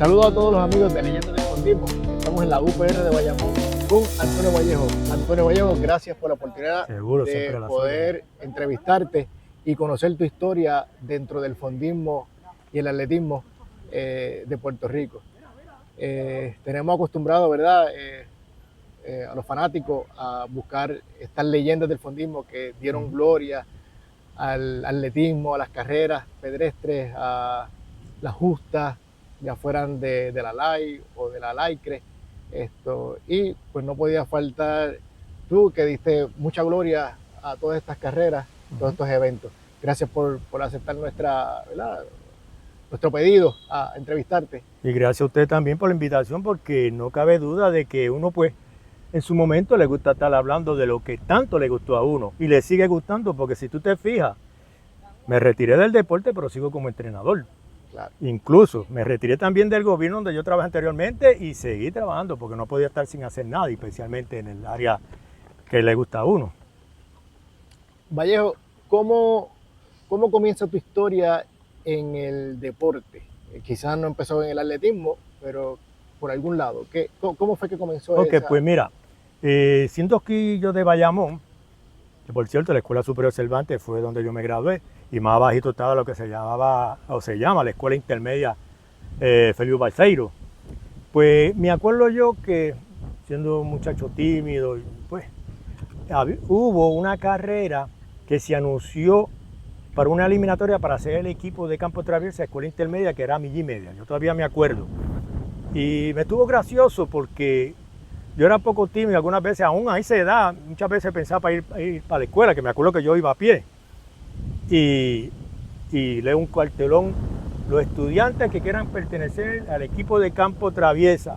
Saludos a todos los amigos de Leyendas del Fondismo. Estamos en la UPR de Bayamón con Antonio Vallejo. Antonio Vallejo, gracias por la oportunidad de poder entrevistarte y conocer tu historia dentro del fondismo y el atletismo de Puerto Rico. Tenemos acostumbrado, ¿verdad?, a los fanáticos a buscar estas leyendas del fondismo que dieron gloria al atletismo, a las carreras pedestres, a las justas, ya fueran de la LAI o de la LAICRE. Y pues no podía faltar tú, que diste mucha gloria a todas estas carreras, todos estos eventos. Gracias por aceptar nuestro pedido a entrevistarte. Y gracias a usted también por la invitación, porque no cabe duda de que uno pues en su momento le gusta estar hablando de lo que tanto le gustó a uno y le sigue gustando, porque si tú te fijas, me retiré del deporte pero sigo como entrenador. Claro. Incluso me retiré también del gobierno donde yo trabajé anteriormente y seguí trabajando porque no podía estar sin hacer nada, especialmente en el área que le gusta a uno. Vallejo, ¿cómo comienza tu historia en el deporte? Quizás no empezó en el atletismo, pero por algún lado. ¿Cómo fue que comenzó Ok, pues mira, siendo aquí yo de Bayamón, que por cierto la Escuela Superior Cervantes fue donde yo me gradué, y más abajito estaba lo que se llamaba, o se llama, la Escuela Intermedia Feliu Balseiro. Pues me acuerdo yo que, siendo un muchacho tímido, pues hubo una carrera que se anunció para una eliminatoria para hacer el equipo de campo traviesa, Escuela Intermedia, que era milla y media. Yo todavía me acuerdo. Y me estuvo gracioso porque yo era poco tímido, algunas veces, aún a esa edad, muchas veces pensaba para ir para la escuela, que me acuerdo que yo iba a pie. Y leo un cartelón: los estudiantes que quieran pertenecer al equipo de campo traviesa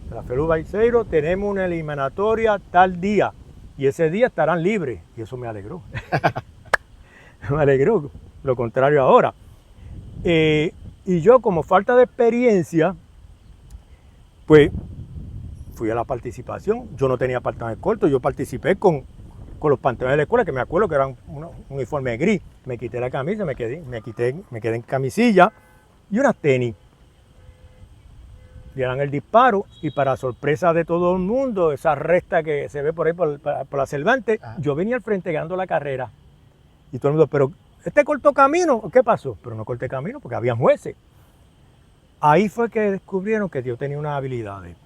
de la Feliu Balseiro, tenemos una eliminatoria tal día, y ese día estarán libres. Y eso me alegró. Me alegró, lo contrario ahora. Y yo, como falta de experiencia, pues fui a la participación. Yo no tenía pantalones cortos, yo participé con los pantalones de la escuela, que me acuerdo que eran un uniforme gris. Me quité la camisa, me quedé en camisilla y unas tenis. Dieron el disparo y, para sorpresa de todo el mundo, esa recta que se ve por ahí por la Cervantes, yo venía al frente ganando la carrera. Y todo el mundo, pero ¿este cortó camino? ¿Qué pasó? Pero no corté camino porque había jueces. Ahí fue que descubrieron que yo tenía unas habilidades.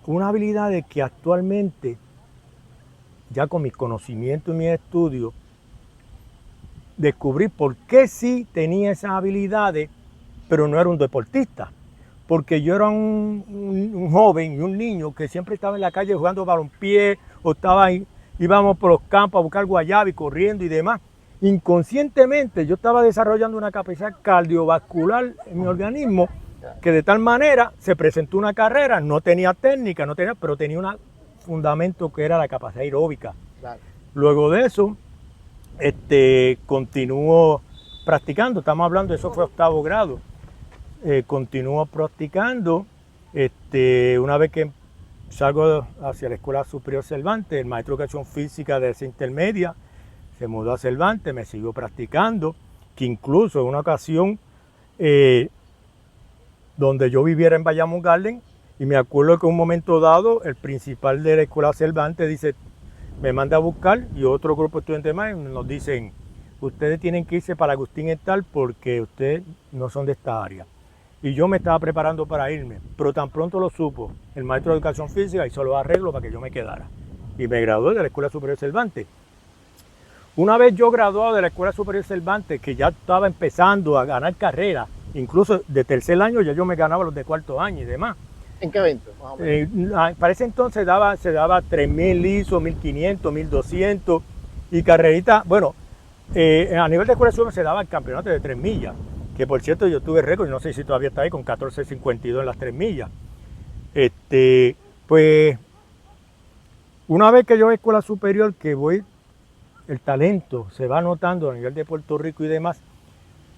Unas habilidades que actualmente, ya con mis conocimientos y mis estudios, descubrí por qué sí tenía esas habilidades, pero no era un deportista. Porque yo era un joven y un niño que siempre estaba en la calle jugando balompié, o estaba ahí, íbamos por los campos a buscar guayaba y corriendo y demás. Inconscientemente yo estaba desarrollando una capacidad cardiovascular en mi organismo, que de tal manera se presentó una carrera, no tenía técnica, pero tenía un fundamento que era la capacidad aeróbica. Claro. Luego de eso, continuó practicando. Estamos hablando, eso fue 8º grado. Continuó practicando. Una vez que salgo hacia la Escuela Superior Cervantes, el maestro de educación física de esa intermedia se mudó a Cervantes, me siguió practicando, que incluso en una ocasión donde yo viviera en Bayamón Garden, y me acuerdo que en un momento dado el principal de la Escuela Cervantes dice, me manda a buscar, y otro grupo de estudiantes más nos dicen, ustedes tienen que irse para Agustín Estal porque ustedes no son de esta área. Y yo me estaba preparando para irme, pero tan pronto lo supo el maestro de educación física, hizo los arreglos para que yo me quedara. Y me gradué de la Escuela Superior Cervantes. Una vez yo graduado de la Escuela Superior Cervantes, que ya estaba empezando a ganar carreras, incluso de tercer año ya yo me ganaba los de cuarto año y demás. ¿En qué evento? Más o menos. Para ese entonces se daba 3.000 lisos, 1.500, 1.200 y carreritas. Bueno, a nivel de Escuela Superior se daba el campeonato de 3 millas. Que por cierto yo tuve récord, no sé si todavía está ahí, con 14.52 en las 3 millas. Pues una vez que yo voy a Escuela Superior, que voy, el talento se va notando a nivel de Puerto Rico y demás,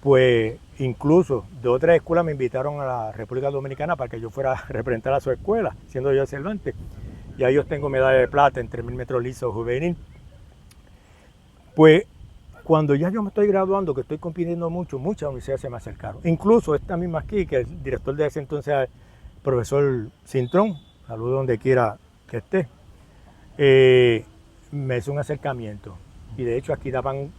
pues incluso de otras escuelas me invitaron a la República Dominicana para que yo fuera a representar a su escuela, siendo yo de Cervantes. Y ahí yo tengo medalla de plata en 3.000 metros lisos juvenil. Pues cuando ya yo me estoy graduando, que estoy compitiendo mucho, muchas universidades se me acercaron. Incluso esta misma aquí, que el director de ese entonces era el profesor Cintrón, saludo donde quiera que esté, me hizo un acercamiento. Y de hecho aquí daban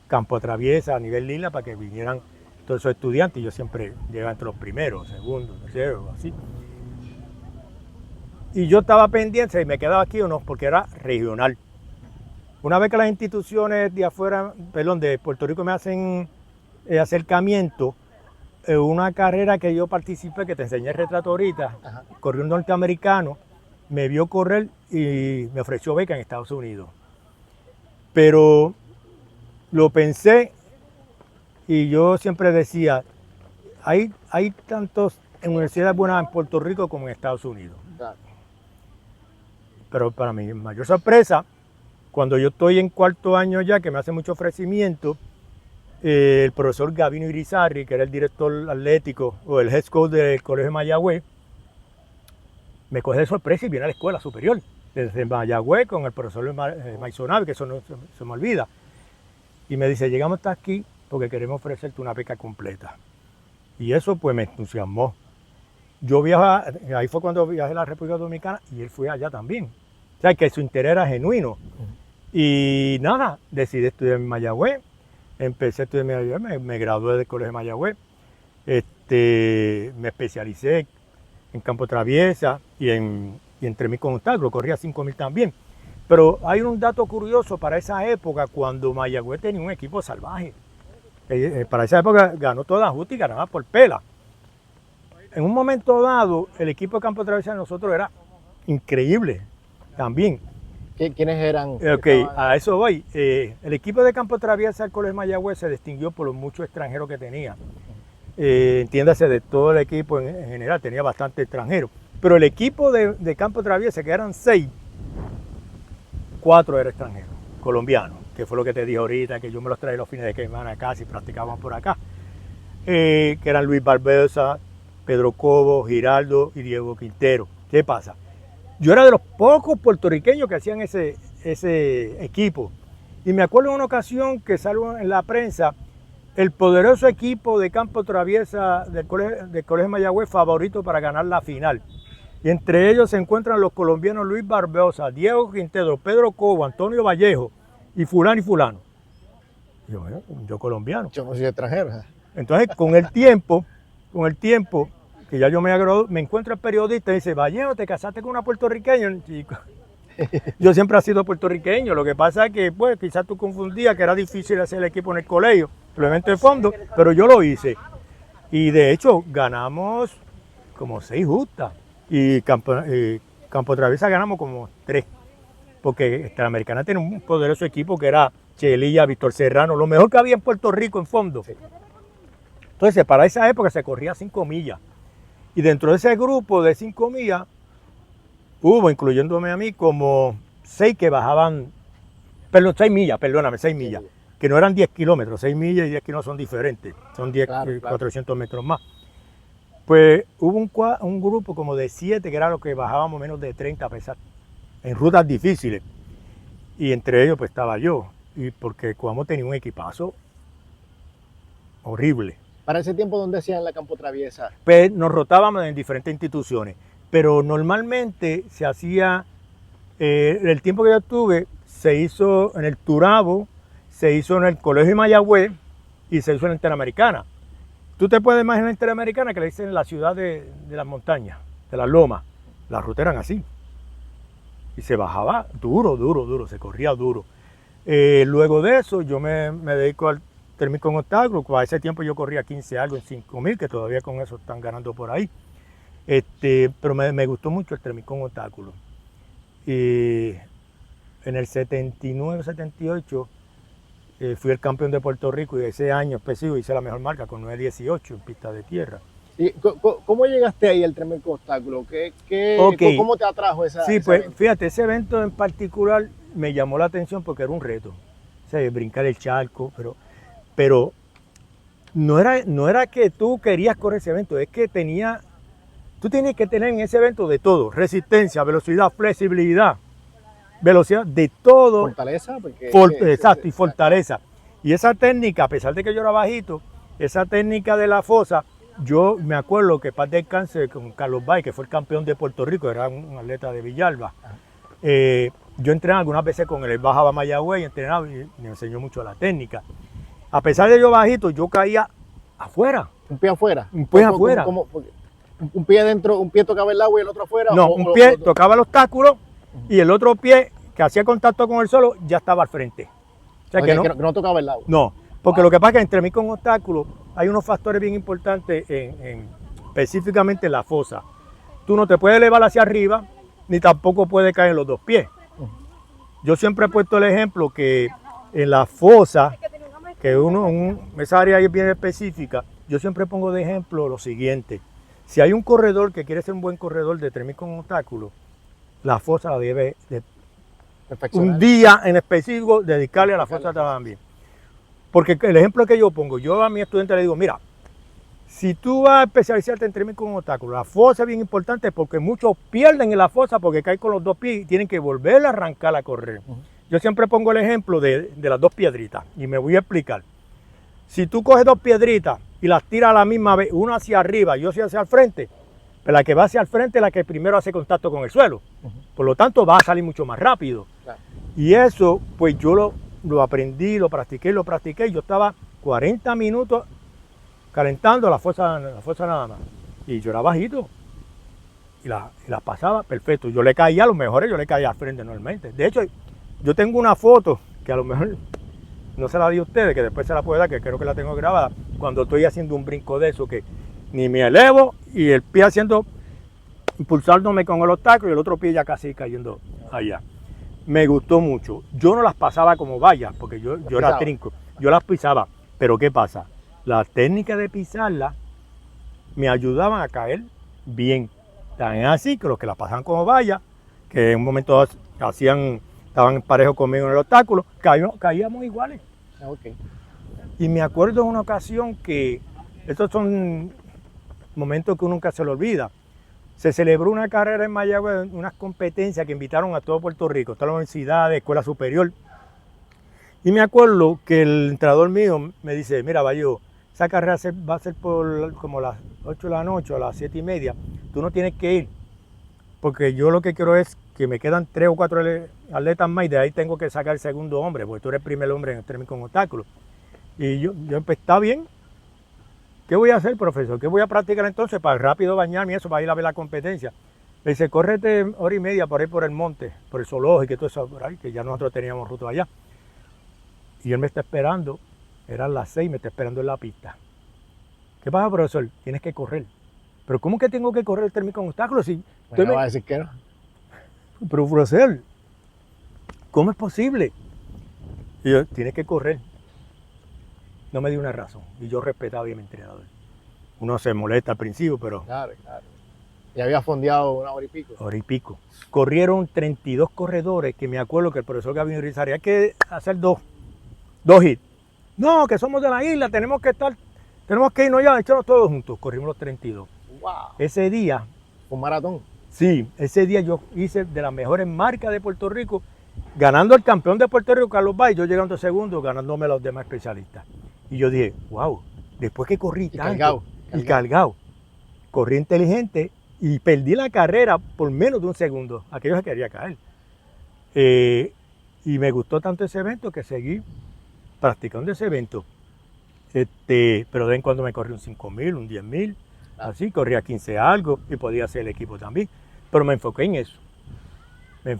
campo traviesa a nivel lila para que vinieran todos esos estudiantes. Y yo siempre llegaba entre los primeros, segundos, terceros, así. Y yo estaba pendiente si me quedaba aquí o no, porque era regional. Una vez que las instituciones de afuera, perdón, de Puerto Rico me hacen acercamiento, una carrera que yo participé, que te enseñé el retrato ahorita, corrió un norteamericano, me vio correr y me ofreció beca en Estados Unidos. Pero lo pensé y yo siempre decía, hay tantas universidades buenas en Puerto Rico como en Estados Unidos. Claro. Pero para mi mayor sorpresa, cuando yo estoy en cuarto año ya, que me hace mucho ofrecimiento, el profesor Gavino Irizarry, que era el director atlético o el head coach del Colegio de Mayagüez, me coge de sorpresa y viene a la escuela superior, desde Mayagüez con el profesor Maisonavi, que eso no se me olvida. Y me dice, llegamos hasta aquí porque queremos ofrecerte una beca completa. Y eso pues me entusiasmó. Yo viajaba, ahí fue cuando viajé a la República Dominicana y él fue allá también. O sea, que su interés era genuino. Y nada, decidí estudiar en Mayagüez. Empecé a estudiar en Mayagüez, me gradué del Colegio de Mayagüez. Me especialicé en campo traviesa y en tren con obstáculos, corría 5.000 también. Pero hay un dato curioso para esa época, cuando Mayagüez tenía un equipo salvaje. Para esa época ganó toda justa y ganaba por pela. En un momento dado, el equipo de campo traviesa de nosotros era increíble también. ¿Quiénes eran? Ok, a eso voy. El equipo de campo traviesa del Colegio de Mayagüez se distinguió por los muchos extranjeros que tenía. Entiéndase, de todo el equipo en general, tenía bastante extranjeros. Pero el equipo de campo traviesa, que eran 6, 4 eran extranjeros, colombianos, que fue lo que te dije ahorita, que yo me los traía los fines de semana acá, si practicaban por acá. Que eran Luis Barbosa, Pedro Cobo, Giraldo y Diego Quintero. ¿Qué pasa? Yo era de los pocos puertorriqueños que hacían ese equipo. Y me acuerdo en una ocasión que salió en la prensa el poderoso equipo de campo traviesa del Colegio Mayagüez favorito para ganar la final. Y entre ellos se encuentran los colombianos Luis Barbosa, Diego Quintero, Pedro Cobo, Antonio Vallejo y fulano. Y yo colombiano. Yo no soy extranjero. Entonces, con el tiempo, que ya yo me agradó, me encuentro el periodista y dice, Vallejo, ¿te casaste con una puertorriqueña? Chico, yo siempre he sido puertorriqueño, lo que pasa es que pues quizás tú confundías que era difícil hacer el equipo en el colegio, el evento de fondo, pero yo lo hice. Y de hecho ganamos como 6 justas y campo traviesa ganamos como 3, porque la americana tiene un poderoso equipo que era Chelilla, Víctor Serrano, lo mejor que había en Puerto Rico en fondo. Sí. Entonces para esa época se corría 5 millas. Y dentro de ese grupo de 5 millas, hubo, incluyéndome a mí, como 6 que bajaban, 6 millas, que no eran 10 kilómetros, 6 millas y 10 kilómetros son diferentes, son 400 metros más. Pues hubo un grupo como de 7 que era lo que bajábamos menos de 30 pesas en rutas difíciles. Y entre ellos pues estaba yo, y porque Coamo tenía un equipazo horrible. Para ese tiempo, ¿dónde hacían la campo traviesa? Pues nos rotábamos en diferentes instituciones, pero normalmente se hacía, el tiempo que yo estuve, se hizo en el Turabo, se hizo en el Colegio de Mayagüez y se hizo en la Interamericana. Tú te puedes imaginar la Interamericana, que le dicen la ciudad de las montañas, de las lomas. Las rutas eran así. Y se bajaba duro, se corría duro. Luego de eso, yo me dedico al tren con obstáculos. A ese tiempo yo corría 15 algo en 5.000, que todavía con eso están ganando por ahí. Pero me gustó mucho el tren con obstáculos. Y en el 79, 78 fui el campeón de Puerto Rico y ese año específico hice la mejor marca con 9.18 en pista de tierra. ¿Y cómo llegaste ahí al tren con obstáculos? ¿Cómo te atrajo esa? Sí, pues fíjate, ese evento en particular me llamó la atención porque era un reto. O sea, brincar el charco, pero no era que tú querías correr ese evento, es que tú tienes que tener en ese evento de todo: resistencia, velocidad, flexibilidad, velocidad, de todo. Fortaleza, Exacto, y fortaleza. Y esa técnica, a pesar de que yo era bajito, esa técnica de la fosa, yo me acuerdo que paz descanse con Carlos Bay, que fue el campeón de Puerto Rico, era un atleta de Villalba. Yo entrenaba algunas veces con él, él bajaba a Mayagüez y entrenaba y me enseñó mucho la técnica. A pesar de yo bajito, yo caía afuera. ¿Un pie afuera? Un pie afuera. ¿Un pie dentro, un pie tocaba el agua y el otro afuera? No, un pie tocaba el obstáculo y el otro pie que hacía contacto con el suelo ya estaba al frente. O sea, que no tocaba el agua. No, porque lo que pasa es que entre mí con obstáculos hay unos factores bien importantes específicamente en la fosa. Tú no te puedes elevar hacia arriba ni tampoco puedes caer en los dos pies. Yo siempre he puesto el ejemplo que en la fosa, que esa área es bien específica, yo siempre pongo de ejemplo lo siguiente. Si hay un corredor que quiere ser un buen corredor de 3.000 con obstáculos, la fosa la debe de un día en específico dedicarle a la fosa también. Porque el ejemplo que yo pongo, yo a mi estudiante le digo, mira, si tú vas a especializarte en 3.000 con obstáculos, la fosa es bien importante porque muchos pierden en la fosa porque caen con los dos pies y tienen que volver a arrancar a correr. Yo siempre pongo el ejemplo de las dos piedritas y me voy a explicar. Si tú coges dos piedritas y las tiras a la misma vez, una hacia arriba y otra hacia el frente, pero la que va hacia el frente es la que primero hace contacto con el suelo. Por lo tanto, va a salir mucho más rápido. Claro. Y eso, pues yo lo aprendí, lo practiqué. Yo estaba 40 minutos calentando la fuerza nada más. Y yo era bajito. Y la pasaba perfecto. Yo le caía a los mejores, yo le caía al frente normalmente. De hecho, yo tengo una foto que a lo mejor no se la di a ustedes, que después se la puedo dar, que creo que la tengo grabada, cuando estoy haciendo un brinco de eso, que ni me elevo y el pie impulsándome con el obstáculo y el otro pie ya casi cayendo allá. Me gustó mucho. Yo no las pasaba como vallas, porque yo era trinco. Yo las pisaba. Pero ¿qué pasa? La técnica de pisarla me ayudaban a caer bien. Tan así que los que las pasaban como vallas, que en un momento estaban parejos conmigo en el obstáculo, caíamos iguales. Okay. Y me acuerdo de una ocasión que, estos son momentos que uno nunca se lo olvida, se celebró una carrera en Mayagüez, unas competencias que invitaron a todo Puerto Rico, toda la universidad, escuela superior. Y me acuerdo que el entrenador mío me dice, mira, Bayo, esa carrera va a ser por como las 8 de la noche, a las 7:30, tú no tienes que ir, porque yo lo que quiero es que me quedan 3 o 4 atletas más y de ahí tengo que sacar el segundo hombre, porque tú eres el primer hombre en el 3.000 con obstáculos. Y yo pues está bien. ¿Qué voy a hacer, profesor? ¿Qué voy a practicar entonces para rápido bañarme y eso, para ir a ver la competencia? Le dice, córrete 1:30 por ahí por el monte, por el zoológico y todo eso por ahí, que ya nosotros teníamos ruta allá. Y él me está esperando, eran las 6, me está esperando en la pista. ¿Qué pasa, profesor? Tienes que correr. ¿Pero cómo que tengo que correr el 3.000 con obstáculos? Si bueno, va a decir que no. Pero, profesor, ¿cómo es posible? Y yo, tienes que correr. No me dio una razón y yo respetaba a mi entrenador. Uno se molesta al principio, pero... Claro. Y había fondeado 1 hora y pico. Hora y pico. Corrieron 32 corredores que me acuerdo que el profesor Gavino Rizarri, hay que hacer dos hits. No, que somos de la isla, tenemos que irnos ya, echarnos todos juntos. Corrimos los 32. Wow. Ese día... ¿Un maratón? Sí, ese día yo hice de las mejores marcas de Puerto Rico, ganando el campeón de Puerto Rico, Carlos Bay, yo llegando segundo, ganándome a los demás especialistas. Y yo dije, wow, después que corrí tanto y cargado, corrí inteligente y perdí la carrera por menos de un segundo. Aquello se quería caer. Y me gustó tanto ese evento que seguí practicando ese evento. Pero de vez en cuando me corrí un 5.000, un 10.000, así, corría 15 algo y podía hacer el equipo también. Pero me enfoqué en eso. En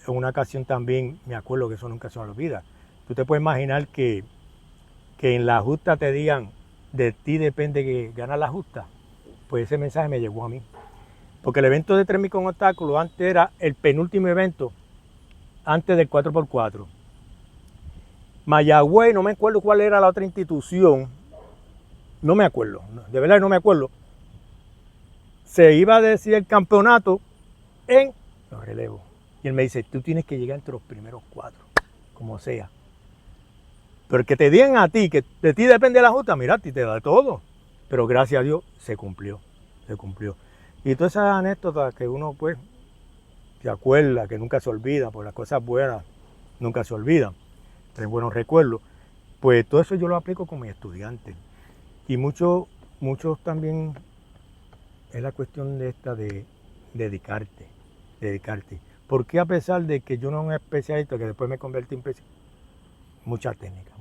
una ocasión también, me acuerdo que eso nunca se me olvida. Tú te puedes imaginar que en la justa te digan, de ti depende que ganas la justa. Pues ese mensaje me llegó a mí. Porque el evento de 3.000 con obstáculos antes era el penúltimo evento, antes del 4x4. Mayagüez, no me acuerdo cuál era la otra institución, no me acuerdo, de verdad no me acuerdo. Se iba a decir el campeonato en los relevos. Y él me dice, tú tienes que llegar entre los primeros 4, como sea. Pero que te digan a ti, que de ti depende la justa, mira, a ti te da todo. Pero gracias a Dios se cumplió. Y todas esas anécdotas que uno pues se acuerda, que nunca se olvida, por las cosas buenas nunca se olvidan. tres buenos recuerdos. Pues todo eso yo lo aplico con mis estudiantes. Y muchos también es la cuestión de dedicarte. Porque a pesar de que yo no soy un especialista, que después me convertí en especialista, mucha técnica.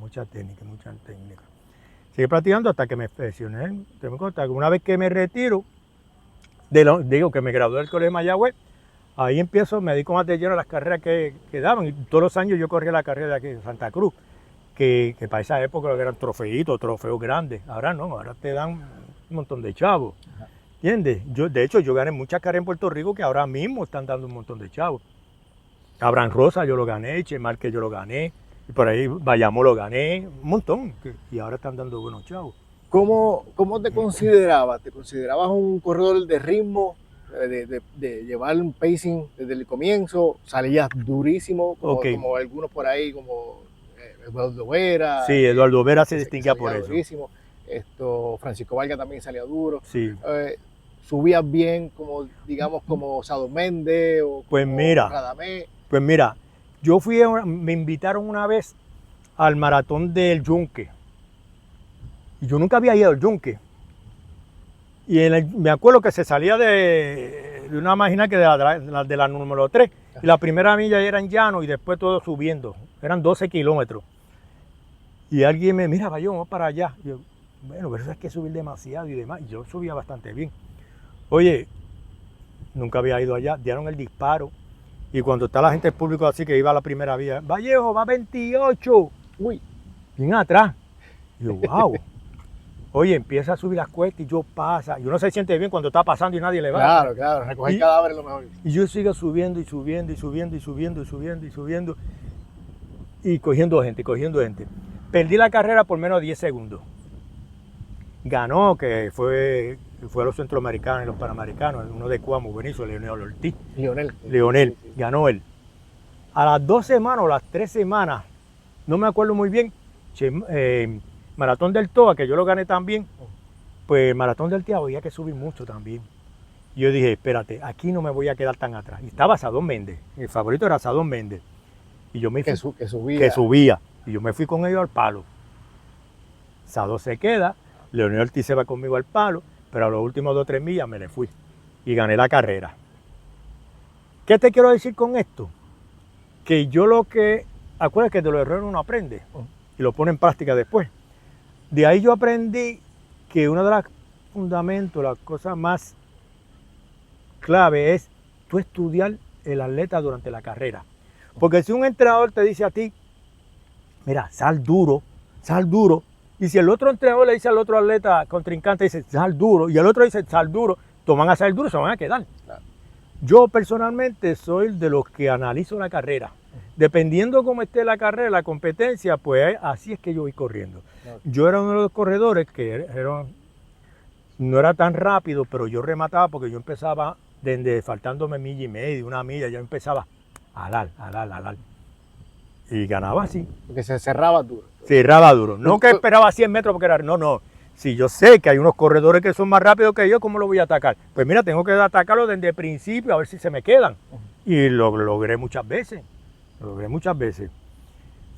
Sigue practicando hasta que me perfeccioné. Una vez que me retiro, digo que me gradué del Colegio de Mayagüez, ahí me dedico más de lleno a las carreras que daban. Y todos los años yo corría la carrera de aquí de Santa Cruz, que para esa época eran trofeos grandes. Ahora no, ahora te dan un montón de chavos. ¿Entiendes? De hecho, yo gané muchas carreras en Puerto Rico que ahora mismo están dando un montón de chavos. Abraham Rosa yo lo gané, Che Márquez yo lo gané, y por ahí Bayamón lo gané, un montón, y ahora están dando buenos chavos. ¿Cómo te considerabas? ¿Te considerabas un corredor de ritmo, de llevar un pacing desde el comienzo? ¿Salías durísimo, como algunos por ahí, como Eduardo Vera? Sí, Eduardo Vera se distinguía por eso. Durísimo. Francisco Vargas también salía duro. Sí. ¿Subías bien como Sado Méndez o Radamés? Pues mira, me invitaron una vez al maratón del Yunque. Y yo nunca había ido al Yunque. Y me acuerdo que se salía de una máquina que de la número 3. Y la primera milla era en llano y después todo subiendo. Eran 12 kilómetros. Y alguien me mira, Bayón, vamos para allá. Y yo, bueno, pero eso es que subir demasiado y demás. Y yo subía bastante bien. Oye, nunca había ido allá. Dieron el disparo. Y cuando está la gente del público así que iba a la primera vía, Vallejo, va 28. Uy, bien atrás. Y yo, wow. Oye, empieza a subir las cuestas y yo pasa. Y uno se siente bien cuando está pasando y nadie le va. Claro, recoger cadáveres es lo mejor. Y yo sigo subiendo. Y cogiendo gente. Perdí la carrera por menos de 10 segundos. Ganó, que fue a los centroamericanos y los panamericanos, uno de Cuba muy buenísimo, Leonel Ortiz. Leonel, ganó él. A las 2 semanas o las 3 semanas, no me acuerdo muy bien, Maratón del Toa, que yo lo gané también, pues Maratón del Toa había que subir mucho también. Y yo dije, espérate, aquí no me voy a quedar tan atrás. Y estaba Sadón Méndez, el favorito era Sadón Méndez. Y yo me fui, que subía. Y yo me fui con ellos al palo. Sadón se queda, Leonel Ortiz se va conmigo al palo, pero a los últimos 2 o 3 millas me le fui y gané la carrera. ¿Qué te quiero decir con esto? Que yo acuérdate que de los errores uno aprende y lo pone en práctica después. De ahí yo aprendí que uno de los fundamentos, las cosas más clave es tú estudiar el atleta durante la carrera. Porque si un entrenador te dice a ti, mira, sal duro, y si el otro entrenador le dice al otro atleta contrincante, dice sal duro, y el otro dice sal duro, toman a salir duro y se van a quedar. Claro. Yo personalmente soy de los que analizo la carrera. Dependiendo cómo esté la carrera, la competencia, pues así es que yo voy corriendo. Claro. Yo era uno de los corredores que no era tan rápido, pero yo remataba porque yo empezaba, desde faltándome 1,5 millas, 1 milla, yo empezaba a alar. Y ganaba así. Porque se cerraba duro. Cerraba duro. No que esperaba 100 metros porque era... No. Si yo sé que hay unos corredores que son más rápidos que yo, ¿cómo lo voy a atacar? Pues mira, tengo que atacarlo desde el principio a ver si se me quedan. Y lo logré muchas veces.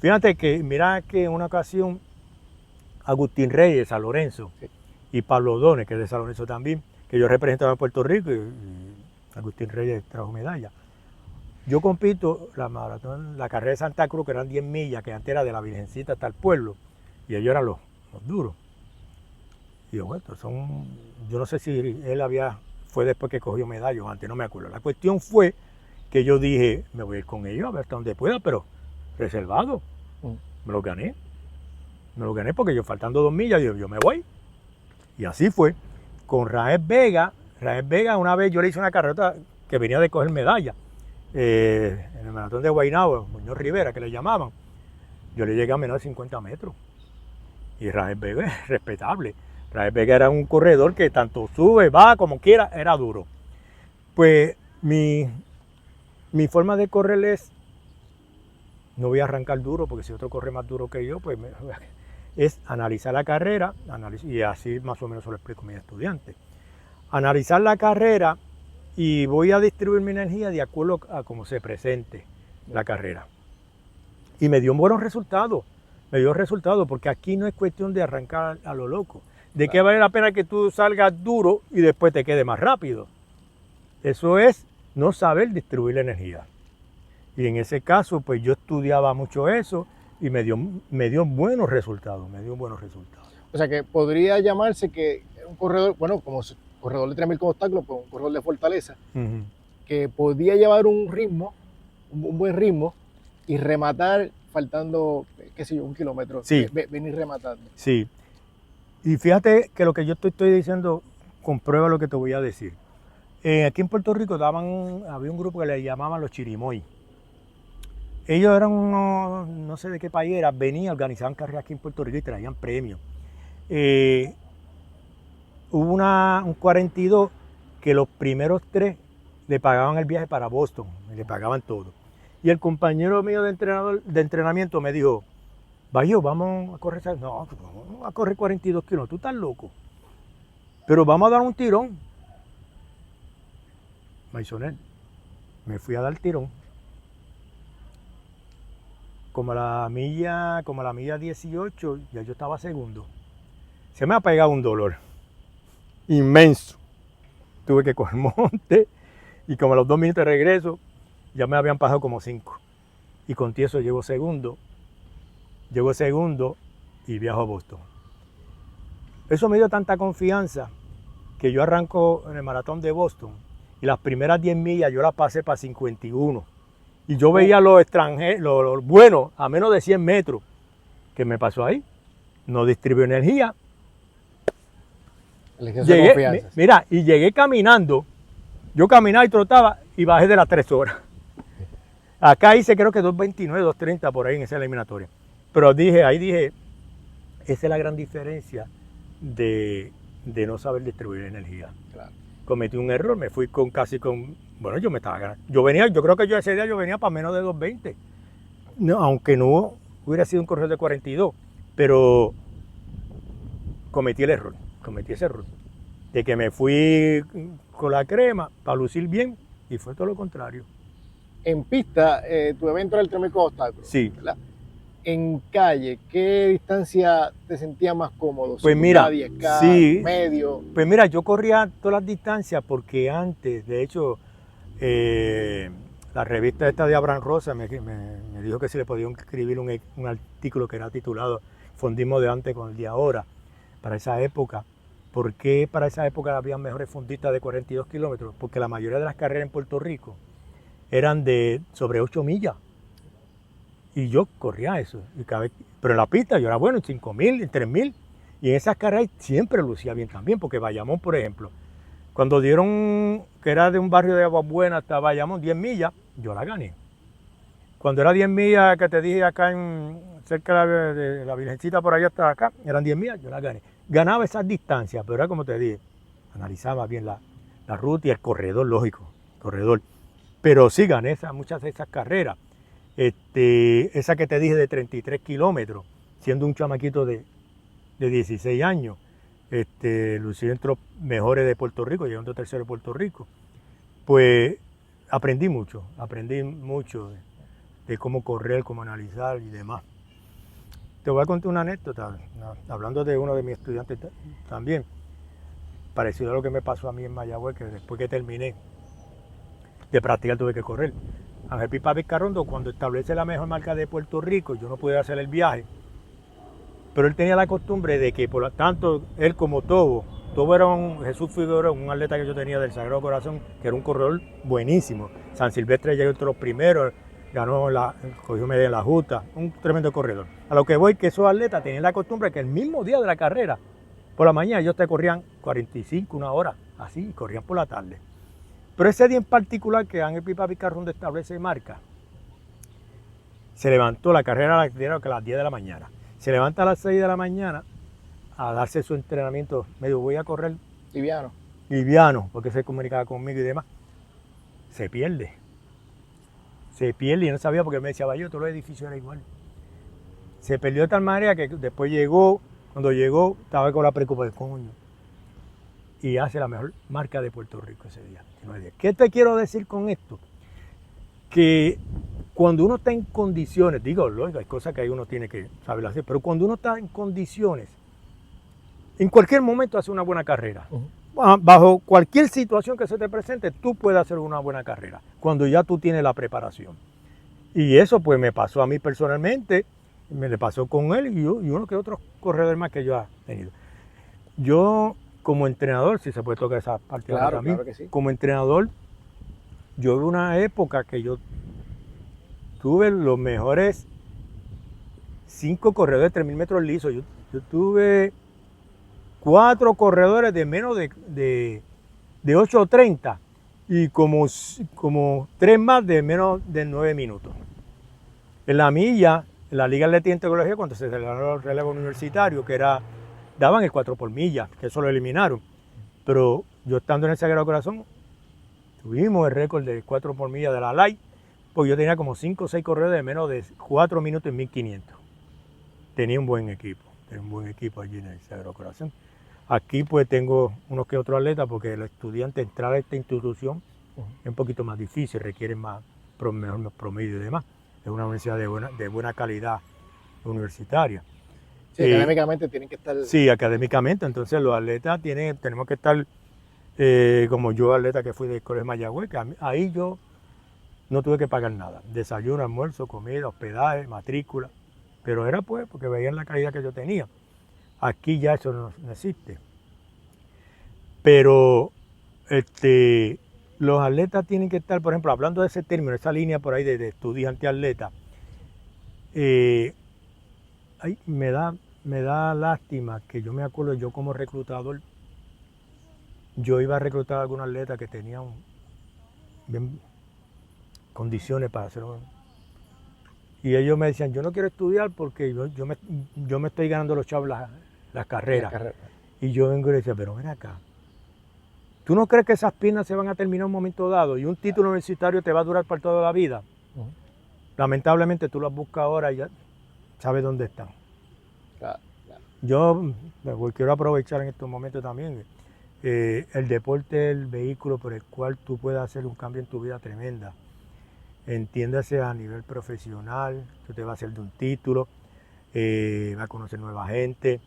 Fíjate que, mira que en una ocasión, Agustín Reyes de San Lorenzo y Pablo Dones, que es de San Lorenzo también, que yo representaba a Puerto Rico y Agustín Reyes trajo medalla. Yo compito la carrera de Santa Cruz, que eran 10 millas, que antes era de la Virgencita hasta el pueblo, y ellos eran los duros. Y yo, bueno, yo no sé si él fue después que cogió medallas, antes no me acuerdo. La cuestión fue que yo dije, me voy a ir con ellos a ver hasta donde pueda, pero reservado. Me lo gané porque yo faltando 2 millas, yo me voy. Y así fue. Con Raez Vega, una vez yo le hice una carrera que venía de coger medalla. En el maratón de Guaynabo, Muñoz Rivera, que le llamaban, yo le llegué a menos de 50 metros. Y Raez Vega es respetable. Raez Vega era un corredor que tanto sube, va, como quiera, era duro. Pues mi forma de correr no voy a arrancar duro, porque si otro corre más duro que yo, pues es analizar la carrera, y así más o menos se lo explico a mis estudiantes. Analizar la carrera y voy a distribuir mi energía de acuerdo a cómo se presente la carrera. Y me dio buenos resultados. Me dio resultados porque aquí no es cuestión de arrancar a lo loco. ¿De qué vale la pena que tú salgas duro y después te quede más rápido? Eso es no saber distribuir la energía. Y en ese caso, pues yo estudiaba mucho eso y me dio buenos resultados, O sea que podría llamarse que un corredor, bueno, como corredor de 3000 con obstáculos, pues un corredor de fortaleza, que podía llevar un ritmo, un buen ritmo, y rematar faltando, qué sé yo, 1 kilómetro. Sí. Venir rematando. Sí. Y fíjate que lo que yo te estoy diciendo comprueba lo que te voy a decir. Aquí en Puerto Rico había un grupo que le llamaban los chirimoy. Ellos eran unos, no sé de qué país era, venían, organizaban carreras aquí en Puerto Rico y traían premios. Hubo un 42 que los primeros 3 le pagaban el viaje para Boston, le pagaban todo. Y el compañero mío de entrenamiento me dijo, Bayo, vamos a correr, no, vamos a correr 42 kilómetros, tú estás loco. Pero vamos a dar un tirón. Maisonel, me fui a dar tirón. Como a la milla 18, ya yo estaba segundo. Se me ha pegado un dolor inmenso. Tuve que coger monte y como a los 2 minutos de regreso, ya me habían pasado como 5. Y con eso llego segundo y viajo a Boston. Eso me dio tanta confianza que yo arranco en el maratón de Boston y las primeras 10 millas yo las pasé para 51. Y yo veía los extranjeros, los buenos, a menos de 100 metros. ¿Qué me pasó ahí? No distribuyó energía. Y llegué caminando. Yo caminaba y trotaba y bajé de las 3 horas. Acá hice creo que 2.29, 2.30 por ahí en esa eliminatoria. Pero ahí dije, esa es la gran diferencia de no saber distribuir energía. Claro. Cometí un error, me fui bueno, yo me estaba ganando. Yo creo que ese día yo venía para menos de 2.20. No, aunque no hubiera sido un corredor de 42, pero cometí ese error. De que me fui con la crema para lucir bien y fue todo lo contrario. En pista, tu evento era el 3000 con obstáculos. Sí. ¿Verdad? En calle, ¿qué distancia te sentías más cómodo? Pues mira, 10K, sí, medio. Pues mira, yo corría todas las distancias porque antes, de hecho, la revista esta de Abraham Rosa me dijo que si le podía escribir un artículo que era titulado Fondismo de antes con el de ahora, para esa época. ¿Por qué para esa época había mejores fondistas de 42 kilómetros? Porque la mayoría de las carreras en Puerto Rico eran de sobre 8 millas. Y yo corría eso. Pero en la pista yo era bueno en 5.000, en 3.000. Y en esas carreras siempre lucía bien también, porque Bayamón, por ejemplo, cuando dieron que era de un barrio de Aguas Buenas hasta Bayamón, 10 millas, yo la gané. Cuando era 10 millas que te dije acá cerca de la Virgencita por allá hasta acá, eran 10 millas, yo la gané. Ganaba esas distancias, pero era como te dije, analizaba bien la ruta y el corredor, lógico, corredor. Pero sí gané muchas de esas carreras. Esa que te dije de 33 kilómetros, siendo un chamaquito de 16 años, lucí entre los mejores de Puerto Rico, llegando tercero de Puerto Rico. Pues aprendí mucho de cómo correr, cómo analizar y demás. Te voy a contar una anécdota, hablando de uno de mis estudiantes también, parecido a lo que me pasó a mí en Mayagüez, que después que terminé de practicar tuve que correr. Ángel Pipa Vizcarrondo, cuando establece la mejor marca de Puerto Rico, yo no pude hacer el viaje, pero él tenía la costumbre de que, por lo tanto, él como Tobo era Jesús Figueroa, un atleta que yo tenía del Sagrado Corazón, que era un corredor buenísimo. San Silvestre llegó entre los primeros, cogió medalla en la justa, un tremendo corredor. A lo que voy, que esos atletas tenían la costumbre que el mismo día de la carrera, por la mañana, ellos te corrían 45, 1 hora, así, corrían por la tarde. Pero ese día en particular que Ángel Pipa Vizcarrondo establece marca, se levantó, la carrera a las 10 de la mañana. Se levanta a las 6 de la mañana a darse su entrenamiento. Me dijo, voy a correr liviano, porque se comunicaba conmigo y demás. Se pierde y no sabía porque me decía, vaya, todos los edificios eran igual. Se perdió de tal manera que después cuando llegó, estaba con la preocupación, coño. Y hace la mejor marca de Puerto Rico ese día. ¿Qué te quiero decir con esto? Que cuando uno está en condiciones, digo, lógico, hay cosas que uno tiene que saber hacer, pero cuando uno está en condiciones, en cualquier momento hace una buena carrera. Bajo cualquier situación que se te presente, tú puedes hacer una buena carrera, cuando ya tú tienes la preparación. Y eso pues me pasó a mí personalmente, me le pasó con él y uno que otros corredores más que yo he tenido. Yo como entrenador, si se puede tocar esa parte claro, también, claro que sí. como entrenador, yo vi una época que yo tuve los mejores 5 corredores de 3.000 metros lisos. Yo tuve 4 corredores de menos de 8:30 y como 3 más de menos de 9 minutos. En la milla, en la Liga Atlética en Tecnología, cuando se celebró el relevo universitario, daban el 4 por milla, que eso lo eliminaron. Pero yo estando en el Sagrado Corazón, tuvimos el récord de 4 por milla de la LAI, porque yo tenía como 5 o 6 corredores de menos de 4 minutos en 1500. Tenía un buen equipo allí en el Sagrado Corazón. Aquí pues tengo unos que otros atletas, porque el estudiante entrar a esta institución es un poquito más difícil, requiere mejor promedio y demás. Es una universidad de buena calidad universitaria. Sí, académicamente tienen que estar... Sí, académicamente. Entonces los atletas tenemos que estar, como yo atleta que fui del Colegio Mayagüez, que ahí yo no tuve que pagar nada. Desayuno, almuerzo, comida, hospedaje, matrícula. Pero era pues porque veían la calidad que yo tenía. Aquí ya eso no existe. Pero los atletas tienen que estar, por ejemplo, hablando de ese término, esa línea por ahí de estudiante-atleta, me da lástima que yo me acuerdo, yo como reclutador, yo iba a reclutar a algún atleta que tenía bien condiciones para hacerlo. Y ellos me decían, yo no quiero estudiar porque yo me estoy ganando los chavos las carreras. Y yo vengo y le decía, pero ven acá, ¿tú no crees que esas piernas se van a terminar en un momento dado y un título universitario te va a durar para toda la vida? Lamentablemente tú las buscas ahora y ya sabes dónde están. Claro. Yo quiero aprovechar en estos momentos también. El deporte es el vehículo por el cual tú puedes hacer un cambio en tu vida tremenda. Entiéndase a nivel profesional, tú te vas a hacer de un título, vas a conocer nueva gente.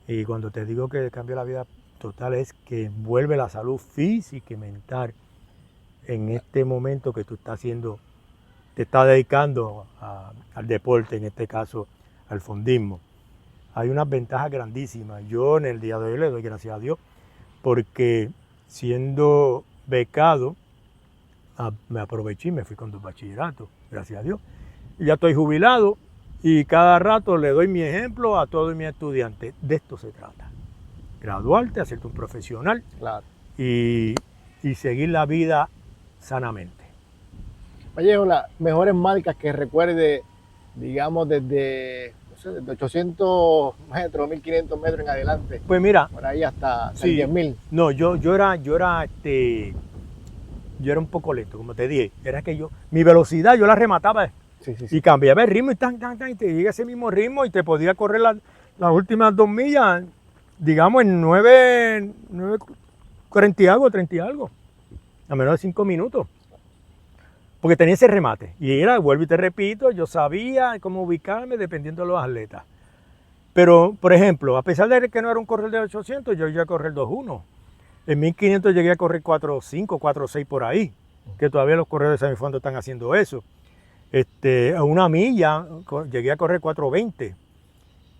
Y cuando te digo que cambia la vida total es que envuelve la salud física y mental en este momento que tú estás haciendo, te estás dedicando al deporte, en este caso al fondismo. Hay unas ventajas grandísimas. Yo en el día de hoy le doy gracias a Dios porque siendo becado, me aproveché y me fui con 2 bachilleratos, gracias a Dios. Y ya estoy jubilado y cada rato le doy mi ejemplo a todos mis estudiantes. De esto se trata. Graduarte, hacerte un profesional, claro, y seguir la vida sanamente. Vallejo, las mejores marcas que recuerde, digamos, desde 800 metros, 1500 metros en adelante. Pues mira, por ahí hasta sí, 10.000. No, yo era un poco lento, como te dije. Era que mi velocidad yo la remataba y cambiaba el ritmo y y te llega ese mismo ritmo y te podía correr las últimas 2 millas, digamos, en 9:40 y algo, 30 y algo, a menos de 5 minutos. Porque tenía ese remate. Y vuelvo y te repito, yo sabía cómo ubicarme dependiendo de los atletas. Pero, por ejemplo, a pesar de que no era un corredor de 800, yo llegué a correr 2:1. En 1500 llegué a correr 4:5, 4:6 por ahí, que todavía los corredores de semifondo están haciendo eso. A 1 milla llegué a correr 4:20.